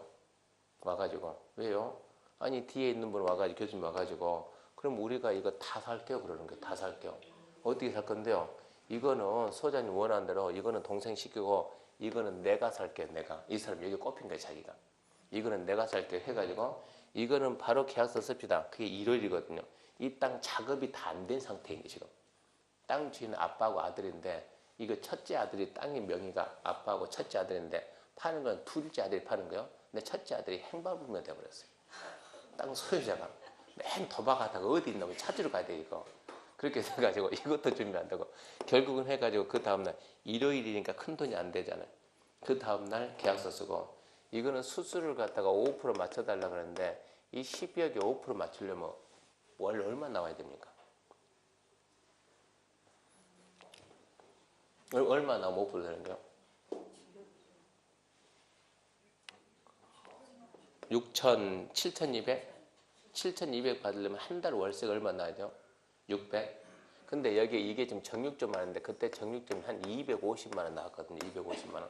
와가지고 왜요? 아니 뒤에 있는 분 와가지고 교수님 와가지고 그럼 우리가 이거 다 살게요 그러는 거예요. 다 살게요. 어떻게 살 건데요? 이거는 소장님 원하는 대로 이거는 동생 시키고 이거는 내가 살게요. 내가. 이 사람 여기 꼽힌 거예요. 자기가. 이거는 내가 살게요 해가지고 이거는 바로 계약서 씁시다. 그게 1월이거든요. 이 땅 작업이 다 안 된 상태인 거예요. 지금. 땅 주인은 아빠하고 아들인데 이거 첫째 아들이 땅의 명의가 아빠하고 첫째 아들인데 파는 건 둘째 아들이 파는 거예요. 근데 첫째 아들이 행방불명 돼버렸어요. 땅 소유자가. 맨 도박하다가 어디 있나 찾으러 가야 돼 이거. 그렇게 해가지고 이것도 준비한다고. 결국은 해가지고 그 다음날 일요일이니까 큰 돈이 안 되잖아요. 그 다음날 계약서 쓰고 이거는 수수료를 갖다가 5% 맞춰달라고 그러는데 이 12억에 5% 맞추려면 월 얼마 나와야 됩니까? 얼마 나오면 5% 되는 거예요? 6천, 7,200? 7,200 받으려면 한 달 월세가 얼마 나와야 돼요? 600? 근데 여기 이게 지금 정육점 하는데 그때 정육점이 한 250만 원 나왔거든요. 250만 원.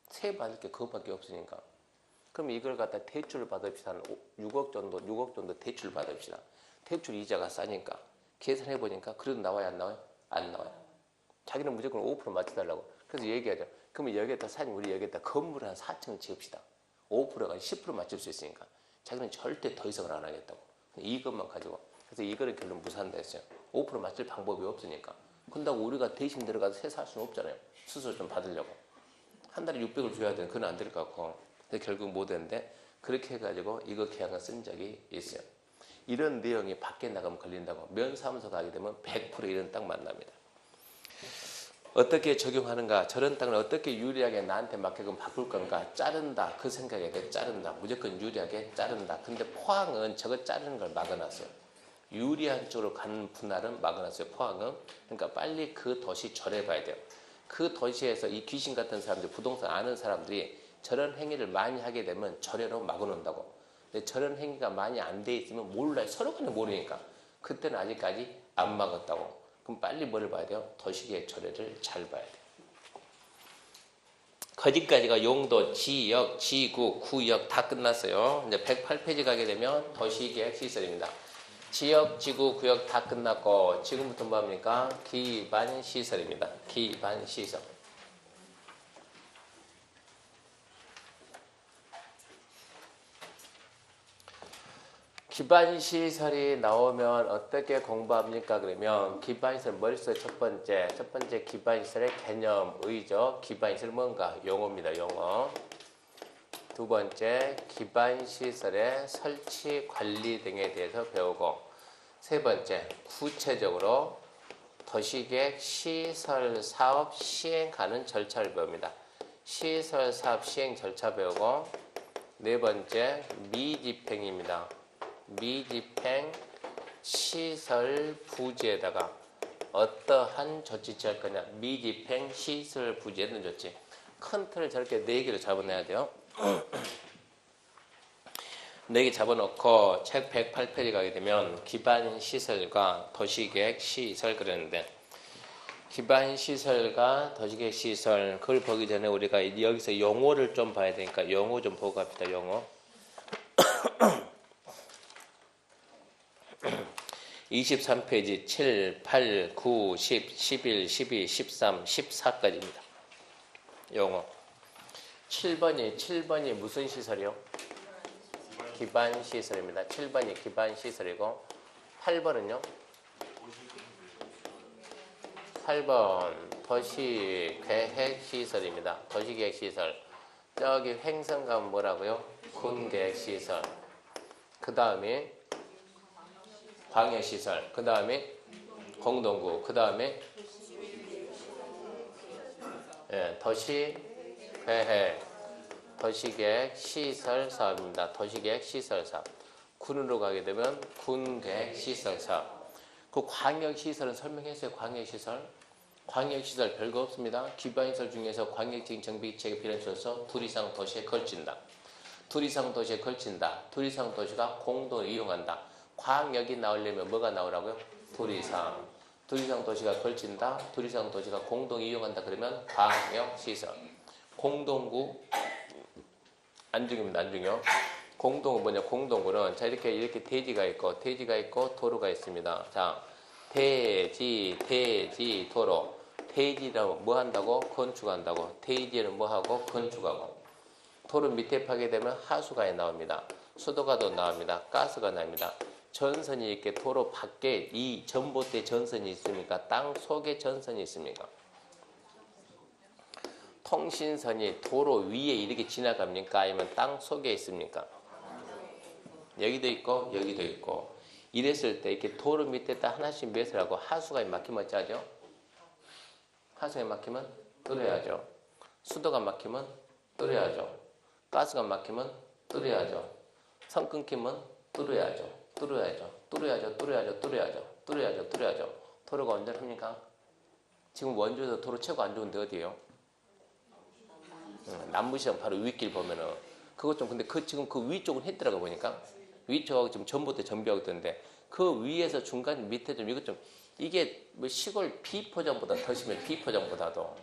세 받을 게 그것밖에 없으니까. 그럼 이걸 갖다 대출을 받읍시다. 한 6억 정도 대출 받읍시다. 대출 이자가 싸니까. 계산해 보니까 그래도 나와요, 안 나와요? 안 나와요. 자기는 무조건 5% 맞춰달라고. 그래서 얘기하죠. 그러면 여기에다 사장님 우리 여기에다 건물을 한 4층을 지읍시다. 5%가 10% 맞출 수 있으니까. 자기는 절대 더 이상을 안 하겠다고. 이것만 가지고. 그래서 이거를 결론 무산다 했어요. 5% 맞출 방법이 없으니까. 근다고 우리가 대신 들어가서 새 살 수는 없잖아요. 수수료 좀 받으려고. 한 달에 600을 줘야 되는 그건 안 될 것 같고. 근데 결국 못 했는데 그렇게 해가지고 이거 계약을 쓴 적이 있어요. 이런 내용이 밖에 나가면 걸린다고. 면사무소 가게 되면 100% 이런 땅 만납니다. 어떻게 적용하는가? 저런 땅을 어떻게 유리하게 나한테 맞게끔 바꿀 건가? 자른다. 그 생각에 대해 자른다. 무조건 유리하게 자른다. 근데 포항은 저거 자르는 걸 막아놨어요. 유리한 쪽으로 가는 분할은 막아놨어요. 포항은. 그러니까 빨리 그 도시 절해봐야 돼요. 그 도시에서 이 귀신 같은 사람들, 부동산 아는 사람들이 저런 행위를 많이 하게 되면 절해로 막아놓는다고. 근데 저런 행위가 많이 안 돼 있으면 몰라요. 서로 그냥 모르니까. 그때는 아직까지 안 막았다고. 그럼 빨리 뭘 봐야 돼요? 도시계획 조례를 잘 봐야 돼요. 거기까지가 용도, 지역, 지구, 구역 다 끝났어요. 이제 108페이지 가게 되면 도시계획 시설입니다. 지역, 지구, 구역 다 끝났고 지금부터 뭡니까? 기반시설입니다. 기반시설. 기반시설이 나오면 어떻게 공부합니까? 그러면 기반시설 머릿속에 첫 번째 기반시설의 개념, 의죠. 기반시설 뭔가? 용어입니다. 용어. 두 번째 기반시설의 설치, 관리 등에 대해서 배우고 세 번째 구체적으로 도시계획 시설 사업 시행하는 절차를 배웁니다. 시설 사업 시행 절차 배우고 네 번째 미집행입니다. 미집행 시설 부지에다가 어떠한 조치 취할 거냐. 미집행 시설 부지에 넣는 조치. 큰 틀을 저렇게 4개로 잡아내야 돼요. 4개 잡아놓고 책 108페이지 가게 되면 기반시설과 도시계획 시설 그랬는데 기반시설과 도시계획 시설 그걸 보기 전에 우리가 여기서 용어를 좀 봐야 되니까 용어 좀 보고 갑시다. 용어. 23페이지 7, 8, 9, 10, 11, 12, 13, 14까지입니다. 용어. 7번이 무슨 시설이요? 기반시설입니다. 7번이 기반시설이고 8번은요? 8번 도시계획시설입니다. 도시계획시설. 저기 횡성 가면 뭐라고요? 군계획시설. 그 다음에 광역시설, 그 다음에 공동구, 그 다음에 예, 도시회해, 도시계획 시설 사업입니다. 도시계획 시설 사업. 군으로 가게 되면 군계획 시설 사업. 그 광역시설은 설명했어요. 광역시설. 광역시설 별거 없습니다. 기반시설 중에서 광역적인 정비체계 필요한 순서 둘 이상 도시에 걸친다. 둘 이상 도시에 걸친다. 둘 이상 도시가 공동을 이용한다. 광역이 나오려면 뭐가 나오라고요? 둘 이상. 둘 이상 도시가 걸친다. 둘 이상 도시가 공동 이용한다. 그러면 광역시설. 공동구 안중입니다. 안중요. 공동은 뭐냐? 공동구는 자 이렇게 대지가 있고 도로가 있습니다. 자 대지 도로. 대지는 뭐 한다고? 건축한다고. 대지는 뭐 하고? 건축하고. 도로 밑에 파게 되면 하수가 나옵니다. 수도가도 나옵니다. 가스가 나옵니다. 전선이 이렇게 도로 밖에 이 전봇대 전선이 있습니까? 땅 속에 전선이 있습니까? 통신선이 도로 위에 이렇게 지나갑니까? 아니면 땅 속에 있습니까? 여기도 있고 여기도 있고. 이랬을 때 이렇게 도로 밑에다 하나씩 몇을 하고 하수가 막히면 짜죠? 하수가 막히면 뚫어야죠. 수도가 막히면 뚫어야죠. 가스가 막히면 뚫어야죠. 선 끊기면 뚫어야죠. 도로가 언제합니까? 지금 원주에서 도로 최고 안 좋은데 어디예요? 남부시장 바로 윗길 보면은 그것 좀 근데 지금 그 위쪽은 했더라고 보니까 위쪽하고 지금 전봇대 정비하고 있던데 그 위에서 중간 밑에 좀 이것 좀 이게 뭐 시골 비포장보다 더 심해. 비포장보다도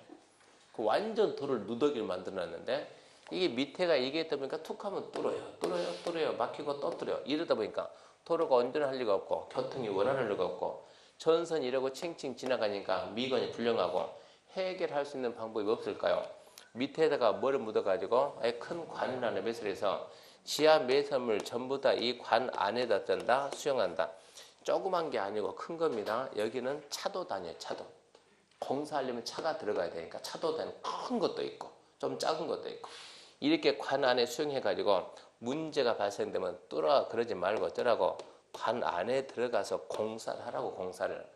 그 완전 도로를 누더기를 만들어놨는데 이게 밑에가 이게 있다 보니까 툭 하면 뚫어요. 막히고 또 뚫어요. 이러다 보니까 도로가 온전할 리가 없고 교통이 원활할 리가 없고 전선이 이러고 칭칭 지나가니까 미관이 불량하고 해결할 수 있는 방법이 없을까요? 밑에다가 뭐를 묻어가지고 큰 관을 하나 매설해서 지하 매설물 전부 다 이 관 안에다 뜬다 수용한다. 조그만 게 아니고 큰 겁니다. 여기는 차도 다녀요. 차도. 공사하려면 차가 들어가야 되니까 차도 다니는 큰 것도 있고 좀 작은 것도 있고 이렇게 관 안에 수용해가지고 문제가 발생되면 뚫어 그러지 말고 어쩌라고 관 안에 들어가서 공사를 하라고. 공사를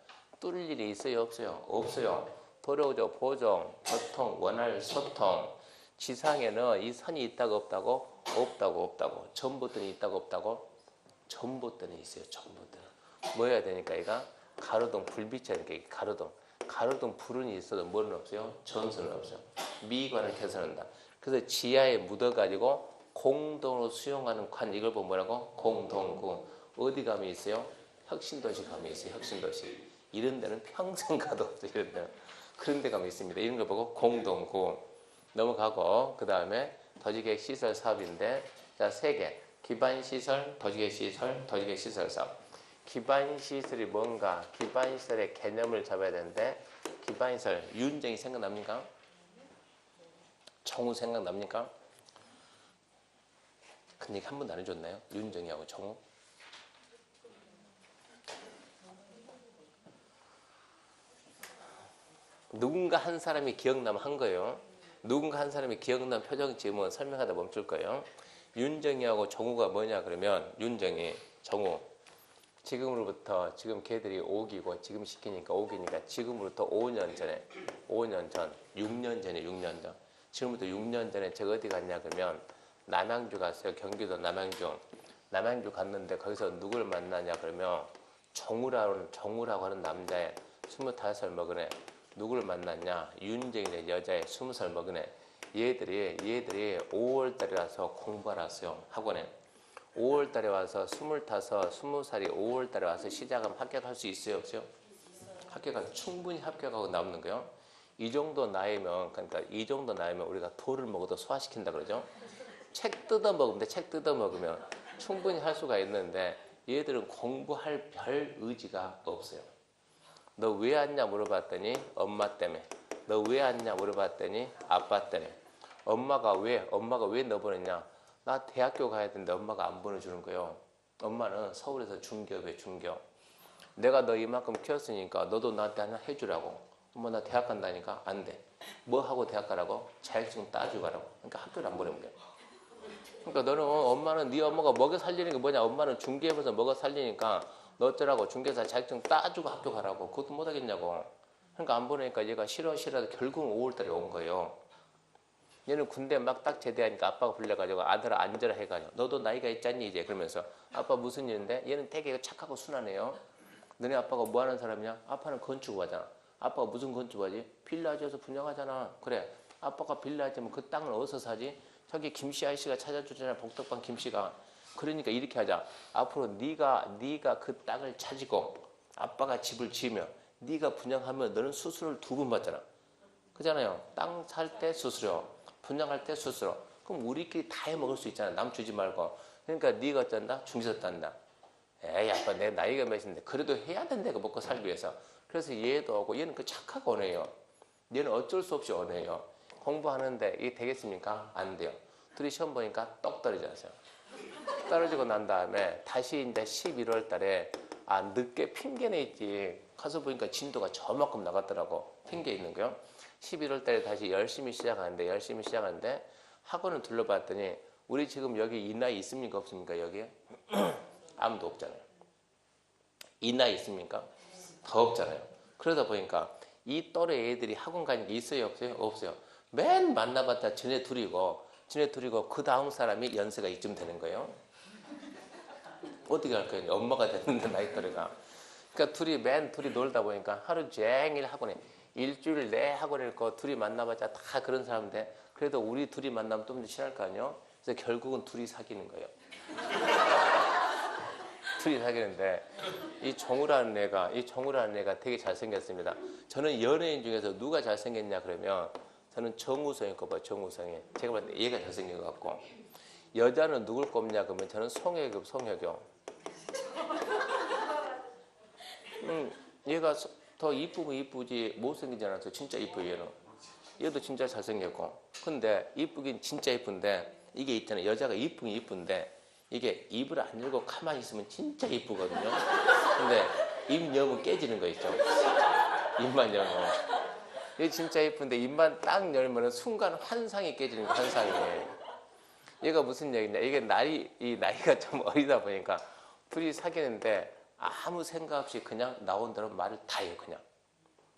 뚫을 일이 있어요? 없어요? 없어요. 도로적 보정, 교통, 원활, 소통. 지상에는 이 선이 있다고 없다고? 없다고. 전봇대는 있다고 없다고? 전봇대는 있어요. 전봇대는. 뭐 해야 되니까 얘가 가로등 불빛이 이렇게 가로등 불은 있어도 뭐는 없어요? 전선은 없어요. 미관을 개선한다. 그래서 지하에 묻어가지고 공동으로 수용하는 관 이걸 보면 뭐라고? 공동구. 어디 감이 있어요? 혁신도시 감이 있어요. 혁신도시. 이런 데는 평생 가도 없어요. 이런 데는. 그런 데 감이 있습니다. 이런 걸 보고 공동구. 넘어가고 그 다음에 도시계획 시설 사업인데 자 3개. 기반시설, 도시계획시설, 도시계획시설 사업. 기반시설이 뭔가? 기반시설의 개념을 잡아야 되는데 기반시설 윤정이 생각납니까? 정우 생각납니까? 그 얘기 한 번도 안 해줬나요? 윤정이하고 정우? 누군가 한 사람이 기억나면 한 거예요. 누군가 한 사람이 기억나면 표정 지으면 설명하다 멈출 거예요. 윤정이하고 정우가 뭐냐 그러면 윤정이, 정우 지금으로부터 지금 걔들이 5기고 지금 시키니까 5기니까 지금으로부터 5년 전 6년 전에 6년 전 지금부터 6년 전에 제가 어디 갔냐 그러면 남양주 갔어요. 경기도 남양주 갔는데 거기서 누굴 만나냐 그러면 정우라고 하는 남자애 25살 먹은 애 누구를 만났냐 윤정이네 여자애 20살 먹은 애 얘들이 5월달에 와서 공부하러 왔어요. 학원에 5월달에 와서 20살이 5월달에 와서 시작하면 합격할 수 있어요? 없어요? 합격할 충분히 합격하고 남는 거예요. 이 정도 나이면 우리가 돌을 먹어도 소화시킨다 그러죠. 책 뜯어 먹으면 충분히 할 수가 있는데 얘들은 공부할 별 의지가 없어요. 너 왜 왔냐 물어봤더니 엄마 때문에. 너 왜 왔냐 물어봤더니 아빠 때문에. 엄마가 왜 너 보냈냐? 나 대학교 가야 되는데 엄마가 안 보내주는 거예요. 엄마는 서울에서 중개업에 중개업. 내가 너 이만큼 키웠으니까 너도 나한테 하나 해주라고. 엄마 나 대학 간다니까 안 돼. 뭐 하고 대학 가라고? 자격증 따주고 가라고. 그러니까 학교를 안 보내는 거야. 그러니까 너는 엄마는 네 엄마가 먹여 살리는 게 뭐냐? 엄마는 중개업에서 먹여 살리니까 너 어쩌라고 중개사 자격증 따주고 학교 가라고. 그것도 못 하겠냐고. 그러니까 그러니까 안 보내니까 얘가 싫어도 결국은 5월달에 온 거예요. 얘는 군대 막 딱 제대하니까 아빠가 불려가지고 아들아 앉으라 해가지고 너도 나이가 있잖니 이제 그러면서 아빠 무슨 일인데? 얘는 되게 착하고 순하네요. 너네 아빠가 뭐 하는 사람이냐? 아빠는 건축하잖아. 아빠가 무슨 건축하지? 빌라 지어서 분양하잖아. 그래. 아빠가 빌라 지으면 그 땅을 어디서 사지? 저기 김씨 아저씨가 찾아주잖아. 복덕방 김씨가. 그러니까 이렇게 하자. 앞으로 네가 그 땅을 차지고 아빠가 집을 지으면 네가 분양하면 너는 수수료를 2번 받잖아. 그잖아요. 땅 살 때 수수료, 분양할 때 수수료. 그럼 우리끼리 다 해먹을 수 있잖아. 남 주지 말고. 그러니까 네가 어쩐다? 중에서 딴다. 에이 아빠 내 나이가 몇인데 그래도 해야 된다. 먹고 살기 위해서. 그래서 얘도 오고 얘는 그 착하고 오네요. 얘는 어쩔 수 없이 오네요. 공부하는데 이게 되겠습니까? 안 돼요. 둘이 시험 보니까 똑 떨어졌어요. 떨어지고 난 다음에 다시 이제 11월 달에 늦게 핑계내 있지. 가서 보니까 진도가 저만큼 나갔더라고. 핑계 있는 거요. 11월 달에 다시 열심히 시작하는데 학원을 둘러봤더니 우리 지금 여기 이 나이 있습니까? 없습니까? 여기에? 아무도 없잖아요. 이 나이 있습니까? 더 없잖아요. 그러다 보니까 이 또래 애들이 학원 가는 게 있어요? 없어요? 없어요. 맨 만나봤자 쟤네 둘이고 그 다음 사람이 연세가 이쯤 되는 거예요. 어떻게 할까요? 엄마가 됐는데 나이 또래가. 그러니까 둘이 놀다 보니까 하루 종일 학원에 일주일 내 학원에 있고 둘이 만나봤자 다 그런 사람인데 그래도 우리 둘이 만나면 좀 더 친할 거 아니에요? 그래서 결국은 둘이 사귀는 거예요. 둘이 사귀는데 이 정우라는 애가 되게 잘생겼습니다. 저는 연예인 중에서 누가 잘생겼냐 그러면 저는 정우성이 꼽아요. 정우성이. 제가 봤을 때 얘가 잘생긴 것 같고 여자는 누굴 꼽냐 그러면 저는 송혜교. 얘가 더 이쁘면 이쁘지 못생기지 않아서 진짜 이뻐요. 얘도 진짜 잘생겼고 근데 이쁘긴 진짜 이쁜데 이게 있잖아요. 여자가 이쁘긴 이쁜데 이게 입을 안 열고 가만히 있으면 진짜 이쁘거든요. 근데 입 열면 깨지는 거 있죠. 입만 열면. 얘 진짜 이쁜데 입만 딱 열면 순간 환상이 깨지는 거 환상이. 얘가 무슨 얘기냐. 이게 나이가 좀 어리다 보니까 둘이 사귀는데 아무 생각 없이 그냥 나온 대로 말을 다 해요. 그냥.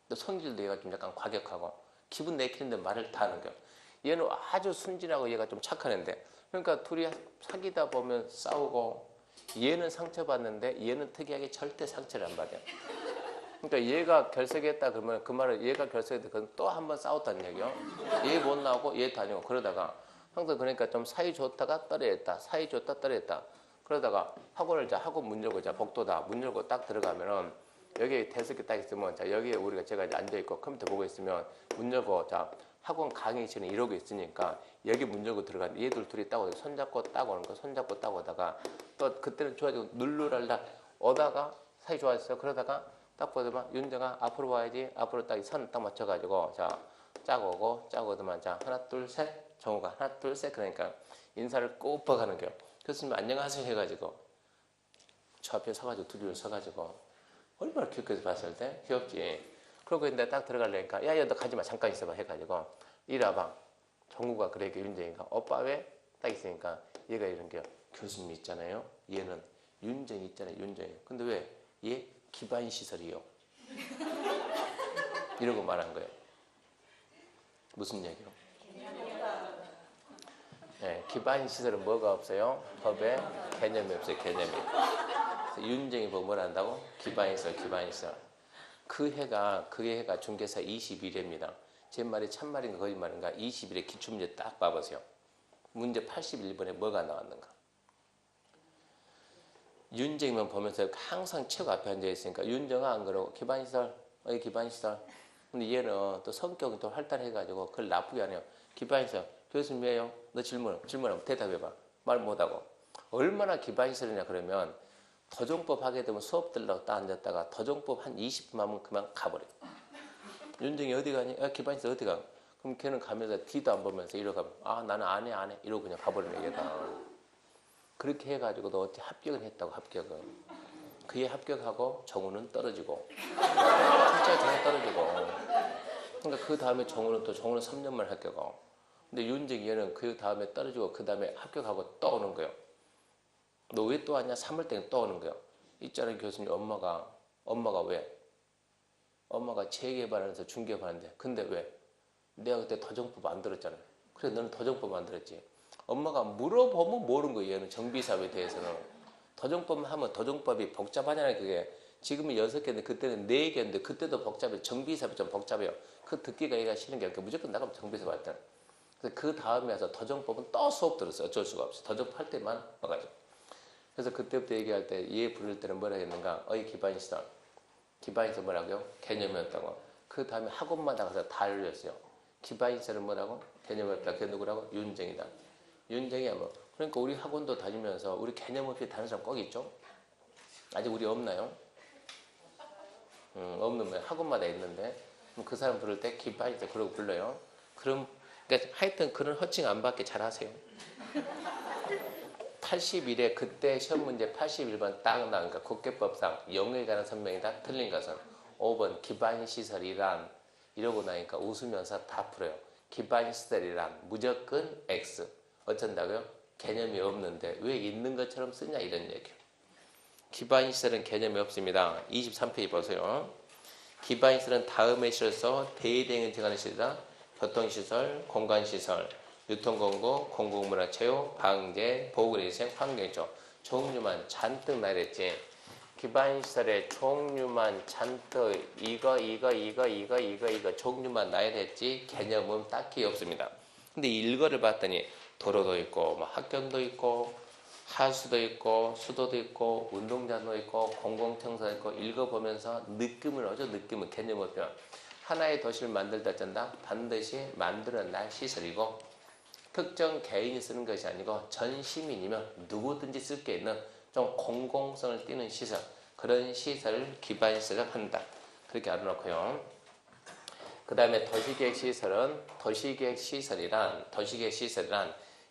또 성질도 얘가 좀 약간 과격하고 기분 내키는데 말을 다 하는 거예요. 얘는 아주 순진하고 얘가 좀 착한 애인데 그러니까 둘이 사귀다 보면 싸우고 얘는 상처받는데 얘는 특이하게 절대 상처를 안 받아요. 그러니까 얘가 결석했다 그러면 그 말을 얘가 결석했다 그러면 또 한 번 싸웠다는 얘기요. 얘 못 나오고 얘 다니고 그러다가 항상 그러니까 좀 사이 좋다가 떨어졌다. 사이 좋다 떨어졌다. 그러다가 학원 문 열고 복도다. 문 열고 딱 들어가면은 여기 데스크 딱 있으면 여기에 우리가 제가 이제 앉아 있고 컴퓨터 보고 있으면 문 열고 학원 강의실은 이러고 있으니까 여기 문 열고 들어가는데 얘들 둘이 딱 손잡고 딱 오는 거 손잡고 딱 오다가 또 그때는 좋아지고 눌르랄라 오다가 사이 좋아졌어요. 그러다가 딱 보더만 윤정아 앞으로 와야지. 앞으로 딱 선 딱 맞춰가지고 짝 오더만 하나 둘 셋 정우가 하나 둘 셋 그러니까 인사를 꼬박 하는 거예요. 교수님 안녕하세요 해가지고 저 앞에 서가지고 둘이 서가지고 얼마나 귀엽게 봤을 때 귀엽지. 그러고 있는데 딱 들어가려니까 야 너 가지마 잠깐 있어봐 해가지고 이리 와봐. 정우가 그러니까 윤정이가 오빠 왜? 딱 있으니까 얘가 이런 게요. 교수님 있잖아요. 얘는 윤정이 있잖아요. 윤정이. 근데 왜? 얘 기반 시설이요. 이러고 말한 거예요. 무슨 얘기요? 네, 기반 시설은 뭐가 없어요? 법에 개념이 없어요. 개념이. 윤정이 보면 뭘 한다고? 기반 시설. 그 해가 중개사 21회입니다. 제 말이 참말인가 거짓말인가 21회 기출문제 딱 봐보세요. 문제 81번에 뭐가 나왔는가. 윤정이만 보면서 항상 책 앞에 앉아있으니까 윤정아 안 그러고 기반시설. 근데 얘는 또 성격이 또 활달해가지고 그걸 나쁘게 안 해요. 기반시설. 교수님 왜요? 너 질문하면 대답해봐. 말 못하고. 얼마나 기반시설이냐 그러면 도정법 하게 되면 수업 들라고 딱 앉았다가 도정법 한 20분 하면 그만 가버려. 윤정이 어디 가니? 기반시설 어디 가? 그럼 걔는 가면서 뒤도 안 보면서 이러고 가면 나는 안 해. 이러고 그냥 가버리네 얘가. 그렇게 해가지고 너 어떻게 합격은 했다고 합격은. 그에 합격하고 정우는 떨어지고. 진짜 정우 떨어지고. 그러니까 그 다음에 정우는 3년만 합격하고. 근데 윤정이 얘는 그 다음에 떨어지고 그 다음에 합격하고 또 오는 거예요. 너 왜 또 왔냐? 3월 때는 또 오는 거예요. 있잖아요 교수님 엄마가 왜? 엄마가 재개발하면서 중개발하는데 근데 왜? 내가 그때 도정법 만들었잖아요. 그래 너는 도정법 만들었지. 엄마가 물어보면 모르는 거예요. 얘는 정비사업에 대해서는. 도정법 하면 도정법이 복잡하잖아요. 그게. 지금은 6개인데 그때는 4개인데 그때도 복잡해요. 정비사업이 좀 복잡해요. 그 듣기가 얘가 싫은 게 아니라 무조건 나가면 정비사업 왔잖아요. 그래서 그 다음에 와서 도정법은 또 수업 들었어요. 어쩔 수가 없어. 도정법 할 때만 와가지고. 그래서 그때부터 얘기할 때 얘 부를 때는 뭐라 했는가? 어이 기반시설. 기반시설 뭐라고요? 개념이 없다고. 그 다음에 학원마다 가서 다 알려줬어요. 기반시설은 뭐라고? 개념이 없다. 그게 누구라고? 윤정이다. 윤정이야 뭐. 그러니까 우리 학원도 다니면서 우리 개념 없이 다니는 사람 꼭 있죠? 아직 우리 없나요? 없는 거예요. 학원마다 있는데 그 사람 부를 때 기반시설 그러고 불러요. 그럼 그러니까 하여튼 그런 허칭 안 받게 잘 하세요. 81에 그때 시험 문제 81번 딱 나오니까 국회법상 영어에 관한 설명이다. 틀린 것은 5번 기반시설이란 이러고 나니까 웃으면서 다 풀어요. 기반시설이란 무조건 X. 어쩐다고요? 개념이 없는데 왜 있는 것처럼 쓰냐 이런 얘기예요. 기반시설은 개념이 없습니다. 23페이지 보세요. 기반시설은 다음의 시설에서 대대행을 정하는 시설이다. 교통시설, 공간시설, 유통공구, 공공문화체육, 방제, 보건위생, 환경이죠. 종류만 잔뜩 나열했지. 기반시설의 종류만 잔뜩 이거 종류만 나열했지 개념은 딱히 없습니다. 근데 일거를 봤더니 도로도 있고 뭐 학교도 있고 하수도 있고 수도도 있고 운동장도 있고 공공청소도 있고 읽어보면서 느낌을 오죠. 느낌은 개념 없죠. 하나의 도시를 만들다 짠다. 반드시 만들어낼 시설이고 특정 개인이 쓰는 것이 아니고 전 시민이면 누구든지 쓸 게 있는 좀 공공성을 띠는 시설, 그런 시설을 기반시설을 한다. 그렇게 알아놓고요. 그 다음에 도시계획시설은 도시계획시설이란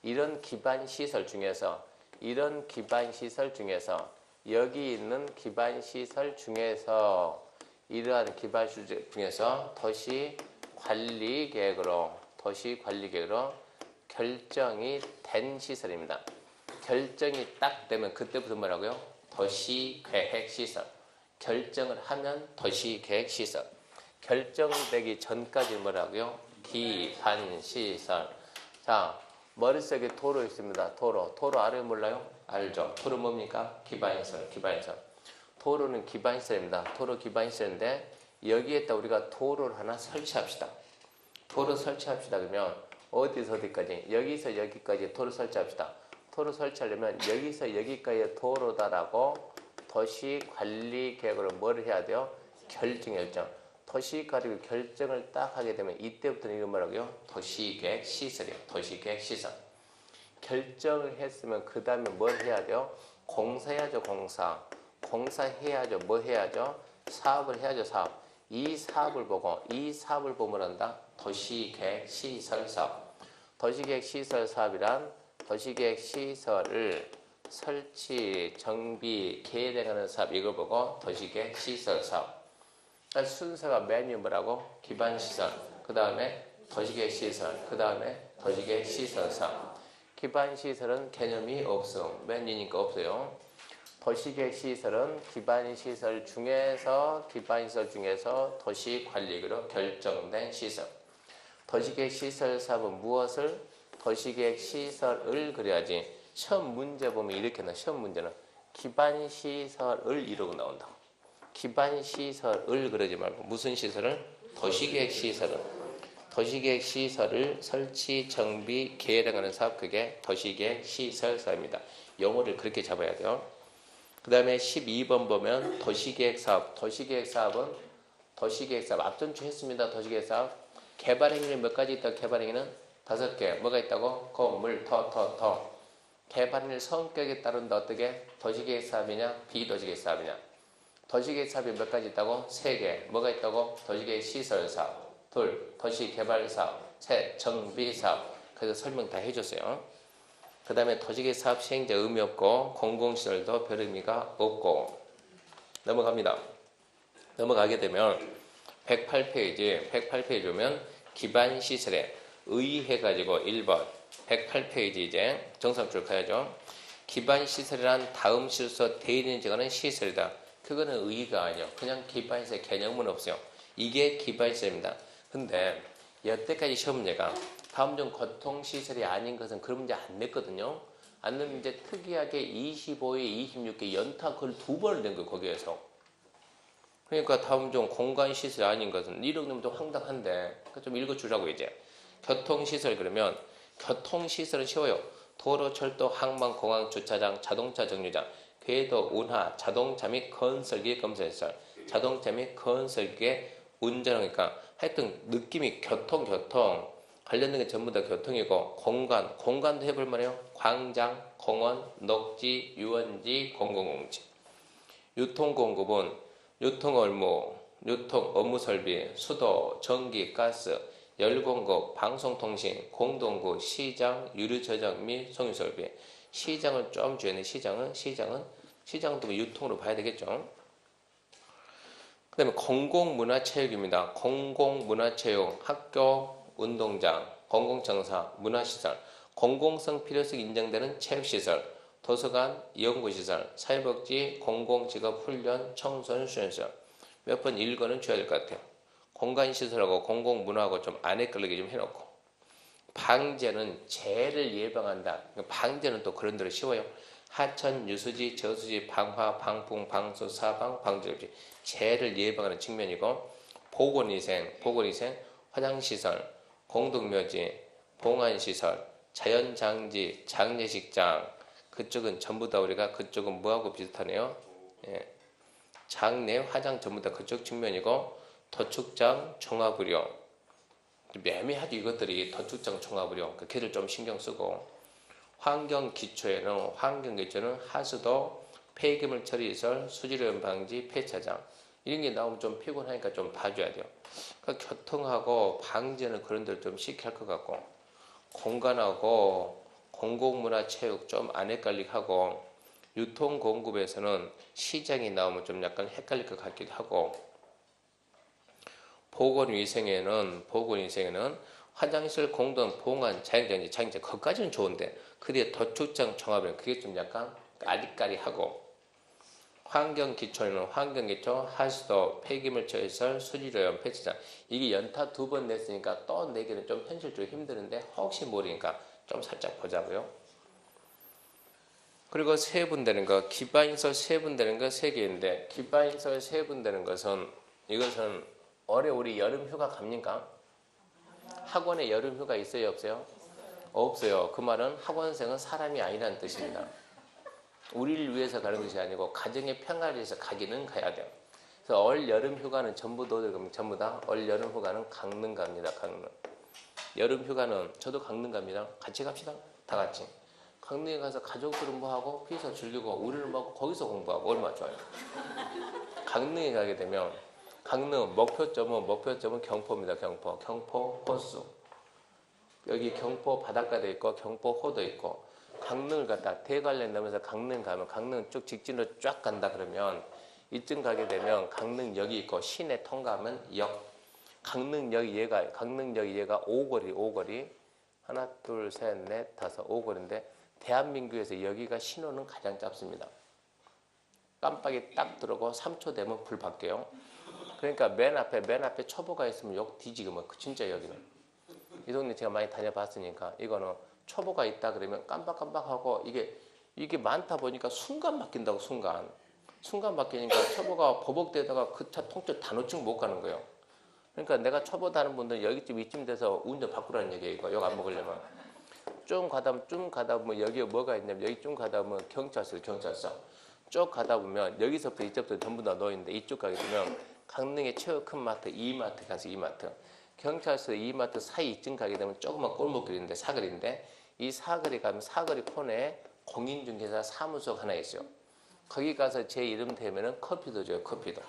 이런 기반시설 중에서 여기 있는 기반시설 중에서 이러한 기반시설 중에서 도시관리계획으로 결정이 된 시설입니다. 결정이 딱 되면 그때부터 뭐라고요? 도시계획시설. 결정을 하면 도시계획시설. 결정되기 전까지 뭐라고요? 기반시설. 자, 머릿속에 도로 있습니다. 도로 알아요? 몰라요? 알죠? 도로 뭡니까? 기반시설. 도로는 기반시설입니다. 도로 기반시설인데 여기에다 우리가 도로를 하나 설치합시다. 도로 설치합시다. 그러면 어디서 어디까지? 여기서 여기까지 도로 설치합시다. 도로 설치하려면 여기서 여기까지 도로다라고 도시관리계획으로 뭘 해야 돼요? 결정. 도시관리 결정을 딱 하게 되면 이때부터는 이거 뭐라고요? 도시계획시설이에요. 도시계획시설. 결정을 했으면 그 다음에 뭘 해야 돼요? 공사해야죠. 공사해야죠. 뭐 해야죠? 사업을 해야죠. 사업. 이 사업을 보고 뭐란다? 도시계획시설 사업. 도시계획시설 사업이란 도시계획시설을 설치, 정비, 계획하는 사업 이걸 보고 도시계획시설 사업. 순서가 메뉴 뭐라고? 기반시설, 그 다음에 도시계획시설, 그 다음에 도시계획시설 사업. 기반시설은 개념이 없음. 메뉴니까 없어요. 도시계획시설은 기반시설 중에서 도시관리계획으로 결정된 시설. 도시계획시설 사업은 무엇을? 도시계획시설을 그래야지. 시험 문제 보면 이렇게 나와. 시험 문제는 기반시설을 이러고 나온다고. 기반시설을 그러지 말고 무슨 시설을? 도시계획시설을 설치, 정비, 계획하는 사업, 그게 도시계획시설 사업입니다. 용어를 그렇게 잡아야 돼요. 그 다음에 12번 보면 도시계획사업. 도시계획사업 앞전주 했습니다. 도시계획사업. 개발행위는 몇 가지 있다고? 개발행위는 5개. 뭐가 있다고? 건물, 개발행위 성격에 따른다. 어떻게? 도시계획사업이냐? 비도시계획사업이냐? 도시계획사업이 몇 가지 있다고? 3개. 뭐가 있다고? 도시계획시설사업. 2. 도시개발사업. 3. 정비사업. 그래서 설명 다 해줬어요. 그 다음에 도시계획사업 시행자 의미 없고 공공시설도 별 의미가 없고. 넘어갑니다. 넘어가게 되면 108페이지 보면 기반시설에 의해가지고 1번 108페이지 이제 정상줄 가야죠. 기반시설이란 다음 시설에서 대인이 정하는 시설이다. 그거는 의의가 아니에요. 그냥 기반시설 개념은 없어요. 이게 기반시설입니다. 근데 여태까지 시험 문제가 다음 중 교통시설이 아닌 것은 그런 문제 안 냈거든요. 안 내면 이제 특이하게 25에 26개 연타 그걸 2번을 낸 거예요. 거기에서. 그러니까 다음 중 공간시설이 아닌 것은 이런 놈도 황당한데 그러니까 좀 읽어주라고 이제. 교통시설 그러면 교통시설은 쉬워요. 도로, 철도, 항만, 공항, 주차장, 자동차 정류장, 궤도, 운하, 자동차 및 건설기 검사시설, 자동차 및 건설기의 운전하니까 하여튼 느낌이 교통 관련된 게 전부 다 교통이고 공간도 해볼 만해요. 광장, 공원, 녹지, 유원지, 공공공지. 유통공급은 유통업무, 유통업무설비, 수도, 전기, 가스, 열공급, 방송통신, 공동구, 시장, 유류저장 및 송유설비. 시장을 좀 줘야 돼. 시장도 뭐 유통으로 봐야 되겠죠. 그 다음에 공공문화체육입니다. 공공문화체육, 학교, 운동장, 공공청사, 문화시설, 공공성 필요성 인정되는 체육시설, 도서관, 연구시설, 사회복지, 공공직업 훈련, 청소년 수련시설. 몇 번 읽어는 줘야 될 것 같아요. 공간시설하고 공공문화하고 좀 안 헷갈리게 좀 해놓고. 방제는 재해를 예방한다. 방제는 또 그런 대로 쉬워요. 하천, 유수지, 저수지, 방화, 방풍, 방수, 사방, 방제업지. 재해를 예방하는 측면이고, 보건위생, 화장시설, 공동묘지, 봉안시설, 자연장지, 장례식장. 그쪽은 전부 다 우리가 그쪽은 뭐하고 비슷하네요. 예. 장례, 화장 전부 다 그쪽 측면이고, 도축장, 종합의료. 매매하죠 이것들이. 도축장, 종합의료. 그 걔를 좀 신경 쓰고. 환경기초는 하수도, 폐기물 처리시설, 수질오염 방지, 폐차장. 이런 게 나오면 좀 피곤하니까 좀 봐줘야 돼요. 그러니까 교통하고 방제는 그런 데를 좀 시켜야 할 것 같고, 공간하고 공공문화체육 좀 안 헷갈리게 하고, 유통공급에서는 시장이 나오면 좀 약간 헷갈릴 것 같기도 하고, 보건위생에는 화장실, 공동, 봉안, 자연장지, 장제 그것까지는 좋은데 그 뒤에 도축장, 종합은 그게 좀 약간 까리까리하고, 환경기초는 하수도, 폐기물 처리시설, 수질오염, 폐차장. 이게 연타 2번 냈으니까 또 내기는 좀 현실적으로 힘드는데 혹시 모르니까 좀 살짝 보자고요. 그리고 세분되는 거, 기반시설 세분되는 거 3개인데, 기반시설 세분되는 것은 이것은 올해 우리 여름휴가 갑니까? 학원에 여름휴가 있어요 없어요? 없어요. 그 말은 학원생은 사람이 아니라는 뜻입니다. 우리를 위해서 가는 것이 아니고 가정의 평화를 위해서 가기는 가야 돼요. 그래서 올 여름휴가는 전부 다 올 여름휴가는 강릉 갑니다. 강릉. 여름휴가는 저도 강릉 갑니다. 같이 갑시다. 다 같이. 강릉에 가서 가족들은 뭐하고 피서 즐기고 우리는 뭐하고 거기서 공부하고 얼마나 좋아요. 강릉에 가게 되면 강릉 목표점은 경포입니다. 경포 호수. 여기 경포 바닷가도 있고 경포호도 있고, 강릉을 갔다 대관령 넘어서 강릉 가면 강릉 쭉 직진으로 쫙 간다 그러면 이쯤 가게 되면 강릉역이 있고 시내 통과하면 역. 강릉역 얘가 오거리 하나 둘 셋 넷 다섯 오거리인데 대한민국에서 여기가 신호는 가장 짧습니다. 깜빡이 딱 들어오고 3초 되면 불 바뀌어요. 그러니까 맨 앞에 초보가 있으면 욕 뒤지고 뭐 진짜 여기는. 이 동네 제가 많이 다녀봤으니까 이거는 초보가 있다 그러면 깜빡깜빡하고 이게 많다 보니까 순간 바뀐다고 순간 바뀌니까 초보가 버벅대다가 그 차 통째 다 놓치고 못 가는 거예요. 그러니까 내가 초보 다는 분들은 이쯤 돼서 운전 바꾸라는 얘기예요. 이거 욕 안 먹으려면. 쭉 가다 보면 여기에 뭐가 있냐면 여기 쭉 가다 보면 경찰서 쭉 가다 보면 여기서부터 이쪽부터 전부 다 놓여있는데 이쪽 가게 되면 강릉의 최고 큰 마트 이마트 가서 이마트. 경찰서 이마트 사이 이쯤 가게 되면 조그만 골목길인데 사거리인데 이 사거리 가면 사거리 코너에 공인중개사 사무소가 하나 있어요. 거기 가서 제 이름 대면은 커피도 줘요. 커피도.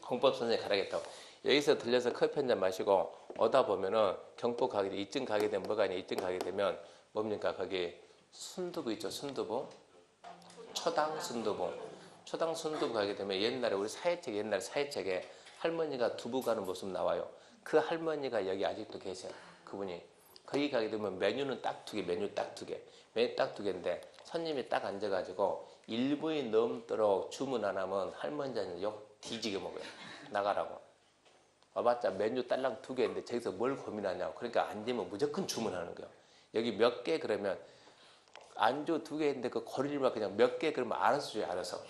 공법 선생님 가라겠다고. 여기서 들려서 커피 한 잔 마시고 오다 보면은 경포 가게 돼. 이쯤 가게 되면 뭐가 있냐. 이쯤 가게 되면 뭡니까? 거기 순두부 있죠. 순두부. 초당 순두부 가게 되면 옛날에 사회책에 할머니가 두부 가는 모습 나와요. 그 할머니가 여기 아직도 계세요. 그분이. 거기 가게 되면 메뉴는 딱 2개, 메뉴 딱 2개인데 손님이 딱 앉아가지고 1분이 넘도록 주문 안 하면 할머니한테 욕 뒤지게 먹어요. 나가라고. 와봤자 메뉴 딸랑 2개인데 저기서 뭘 고민하냐고. 그러니까 안 되면 무조건 주문하는 거예요. 여기 몇 개 그러면 안주 2개인데 그 고릴만 그냥 몇 개 그러면 알아서 줘요. 알아서.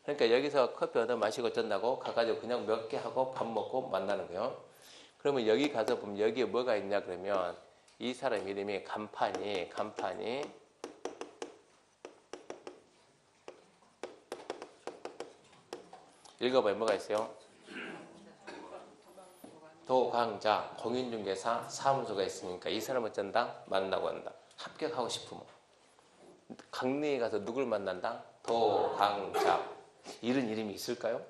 그러니까 여기서 커피 얻어 마시고 전다고 가가지고 그냥 몇 개 하고 밥 먹고 만나는 거예요. 그러면 여기 가서 보면 여기에 뭐가 있냐 그러면 이 사람 이름이 간판이 읽어봐요. 뭐가 있어요? 도광자 공인중개사 사무소가 있으니까 이 사람을 쩐다? 만나고 한다. 합격하고 싶으면 강릉에 가서 누굴 만난다? 도광자. 이런 이름이 있을까요?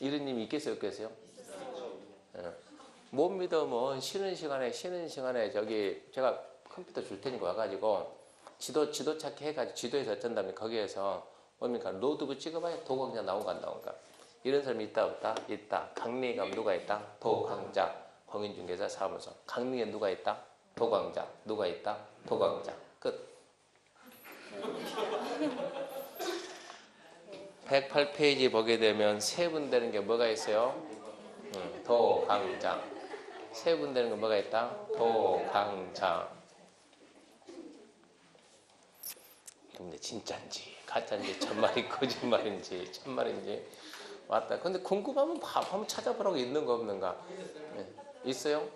이런 이름이 있겠어요? 없겠어요? 못 믿으면 쉬는 시간에 저기 제가 컴퓨터 줄 테니까 와가지고 지도 찾기 해가지고 지도에서 어쩐 다음에 거기에서 뭡니까? 노드북 찍어봐야 도광자 나온가 안 나온가. 이런 사람이 있다 없다? 있다. 강릉에 가면 누가 있다? 도광자 공인중개사 사무소. 강릉에 누가 있다? 도광자. 누가 있다? 도광자. 끝. 108페이지 보게 되면 세분되는 게 뭐가 있어요? 도광자. 세분되는 게 뭐가 있다? 도광자. 근데 진짜인지 가짜인지 거짓말인지 왔다. 근데 궁금하면 한번 찾아보라고 있는 거 없는가? 네. 있어요?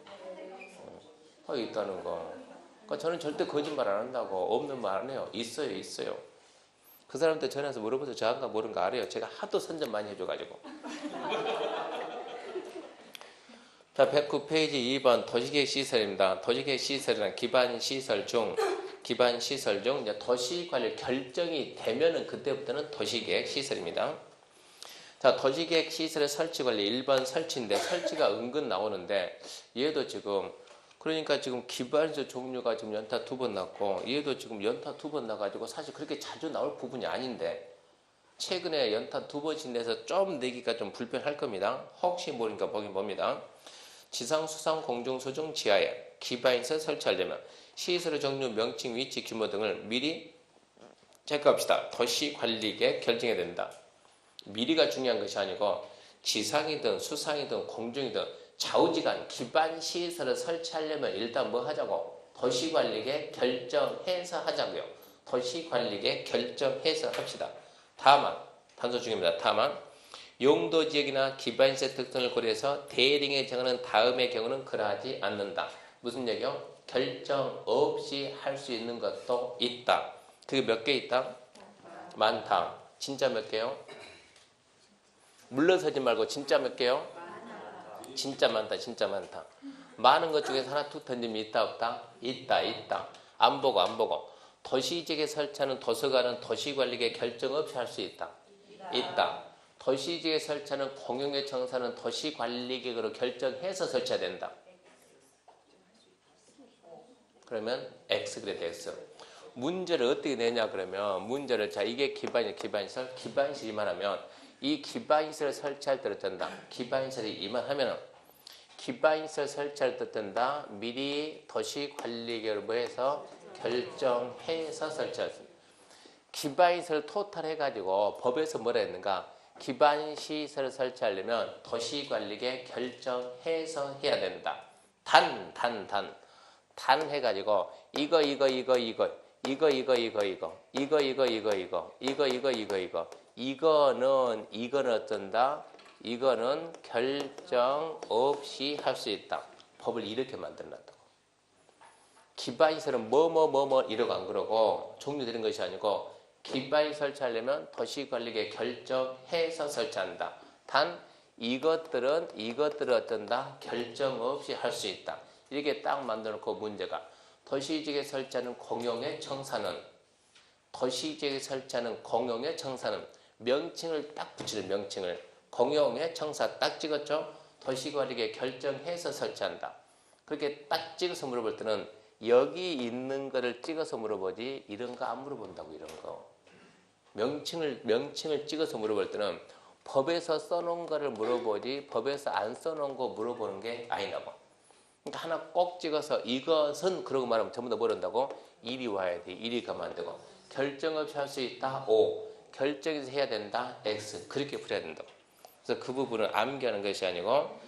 있다는 거. 그러니까 저는 절대 거짓말 안 한다고. 없는 말 안 해요. 있어요. 그 사람한테 전화해서 물어보세요. 저 한가 모르는 거 알아요. 제가 하도 선전 많이 해줘가지고. 자, 109페이지 2번 도시계획 시설입니다. 도시계획 시설이란 기반 시설 중 이제 도시관리 결정이 되면은 그때부터는 도시계획 시설입니다. 자, 도시계획 시설의 설치관리 1번 설치인데 설치가 은근 나오는데 얘도 지금 그러니까 지금 기반시설 종류가 지금 연타 2번 났고 얘도 지금 연타 2번 나가지고 사실 그렇게 자주 나올 부분이 아닌데 최근에 연타 2번씩 내서 좀 내기가 좀 불편할 겁니다. 혹시 모르니까 보긴 봅니다. 지상, 수상, 공중, 소중, 지하에 기반시설 설치하려면 시설의 종류, 명칭, 위치, 규모 등을 미리 체크합시다. 도시관리계획 결정해야 된다. 미리가 중요한 것이 아니고 지상이든 수상이든 공중이든 좌우지간 기반 시설을 설치하려면 일단 뭐 하자고? 도시관리계획 결정해서 하자고요. 도시관리계획 결정해서 합시다. 다만 단서 중입니다. 다만 용도지역이나 기반시설 특성을 고려해서 대링에 정하는 다음의 경우는 그러하지 않는다. 무슨 얘기요? 결정 없이 할 수 있는 것도 있다. 그게 몇 개 있다? 많다. 진짜 몇 개요? 물러서지 말고 진짜 몇 개요? 진짜 많다. 많은 것 중에서 하나 툭 던지면 있다 없다? 있다. 안 보고. 도시지역에 설치하는 도서관은 도시관리계획 결정 없이 할 수 있다. 도시지역에 설치하는 공용의 청사는 도시관리계획으로 결정해서 설치해야 된다. 그러면 X 그래도 X. 문제를 어떻게 내냐 그러면 문제를 자 이게 기반시설 이만하면 이 기반시설 설치할 때를 뜬다. 기반시설이 이만하면 기반시설 설치할 때 뜬다. 미리 도시관리계획을 뭐해서 결정해서 설치했습니다. 기반시설 토탈 해가지고 법에서 뭐라 했는가? 기반시설을 설치하려면 도시관리계획 결정해서 해야 된다. 단 해가지고 이거 이거는 어떤다? 이거는 결정 없이 할 수 있다. 법을 이렇게 만들어놨다고. 기반시설은 이러고 안 그러고 종류되는 것이 아니고 기반시설 설치하려면 도시관리계획 결정해서 설치한다. 단 이것들은 어떤다? 결정 없이 할 수 있다. 이렇게 딱 만들어놓고 문제가 도시지역에 설치하는 공용의 청사는 명칭을 딱 붙이는 명칭을 공용의 청사 딱 찍었죠? 도시관리계획 결정해서 설치한다. 그렇게 딱 찍어서 물어볼 때는 여기 있는 거를 찍어서 물어보지 이런 거 안 물어본다고 이런 거. 명칭을 찍어서 물어볼 때는 법에서 써놓은 거를 물어보지 법에서 안 써놓은 거 물어보는 게 아니라고. 그러니까 하나 꼭 찍어서 이것은 그러고 말하면 전부 다 모른다고? 일이 와야 돼. 일이 가면 안 되고. 결정 없이 할 수 있다. O. 결정해서 해야 된다. X. 그렇게 풀어야 된다고. 그래서 그 부분을 암기하는 것이 아니고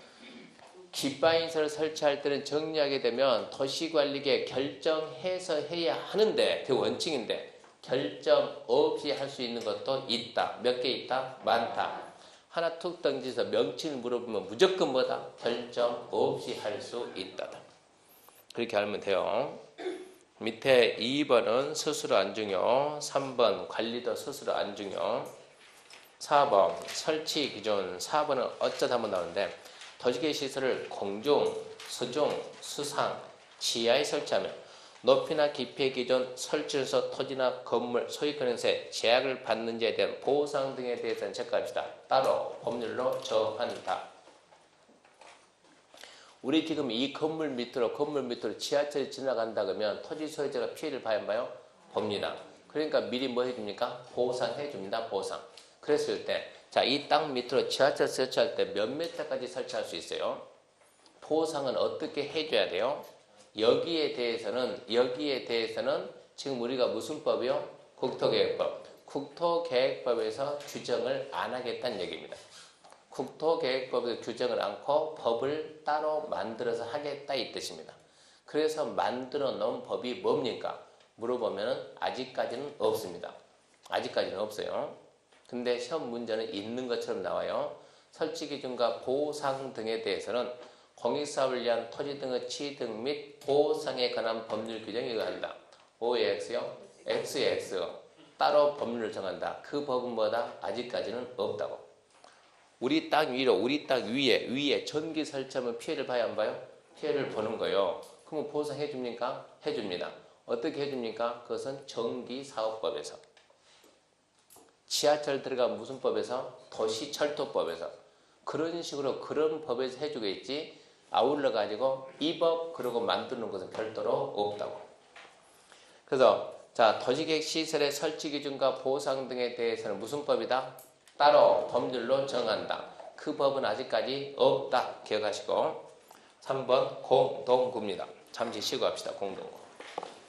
기반시설을 설치할 때는 정리하게 되면 도시관리계 결정해서 해야 하는데 그 원칙인데 결정 없이 할 수 있는 것도 있다. 몇 개 있다? 많다. 하나 툭 던지서 명칭을 물어보면 무조건 뭐다? 결정 없이 할 수 있다. 그렇게 알면 돼요. 밑에 2번은 스스로 안 중요, 3번 관리도 스스로 안 중요, 4번 설치 기준, 4번은 어쩌다 한번 나오는데 도시계 시설을 공중, 수중, 수상, 지하에 설치하면 높이나 깊이의 기준, 설치로서 토지나 건물, 소유권에서의 제약을 받는지에 대한 보상 등에 대해서는 체크합시다. 따로 법률로 정한다. 우리 지금 이 건물 밑으로 지하철이 지나간다 그러면 토지 소유자가 피해를 봐야 봐요? 봅니다. 그러니까 미리 뭐 해줍니까? 보상해 줍니다. 보상. 그랬을 때, 자, 이 땅 밑으로 지하철 설치할 때 몇 미터까지 설치할 수 있어요? 보상은 어떻게 해줘야 돼요? 여기에 대해서는 지금 우리가 무슨 법이요? 국토계획법. 국토계획법에서 규정을 안 하겠다는 얘기입니다. 국토계획법에서 규정을 않고 법을 따로 만들어서 하겠다 이 뜻입니다. 그래서 만들어 놓은 법이 뭡니까? 물어보면 아직까지는 없습니다. 아직까지는 없어요. 근데 시험 문제는 있는 것처럼 나와요. 설치 기준과 보상 등에 대해서는 공익사업을 위한 토지 등의 취득 및 보상에 관한 법률 규정에 의한다. OX요? XX. 따로 법률을 정한다. 그 법은 뭐다? 아직까지는 없다고. 우리 땅 위에 전기 설치하면 피해를 봐야 안 봐요? 피해를 보는 거예요. 그러면 보상해 줍니까? 해줍니다. 어떻게 해줍니까? 그것은 전기사업법에서. 지하철 들어가면 무슨 법에서? 도시철도법에서. 그런 식으로 그런 법에서 해주겠지 아울러 가지고 이 법 그러고 만드는 것은 별도로 없다고. 그래서 자 도시계획 시설의 설치 기준과 보상 등에 대해서는 무슨 법이다? 따로 법률로 정한다. 그 법은 아직까지 없다. 기억하시고 3번 공동구입니다. 잠시 쉬고 합시다. 공동구.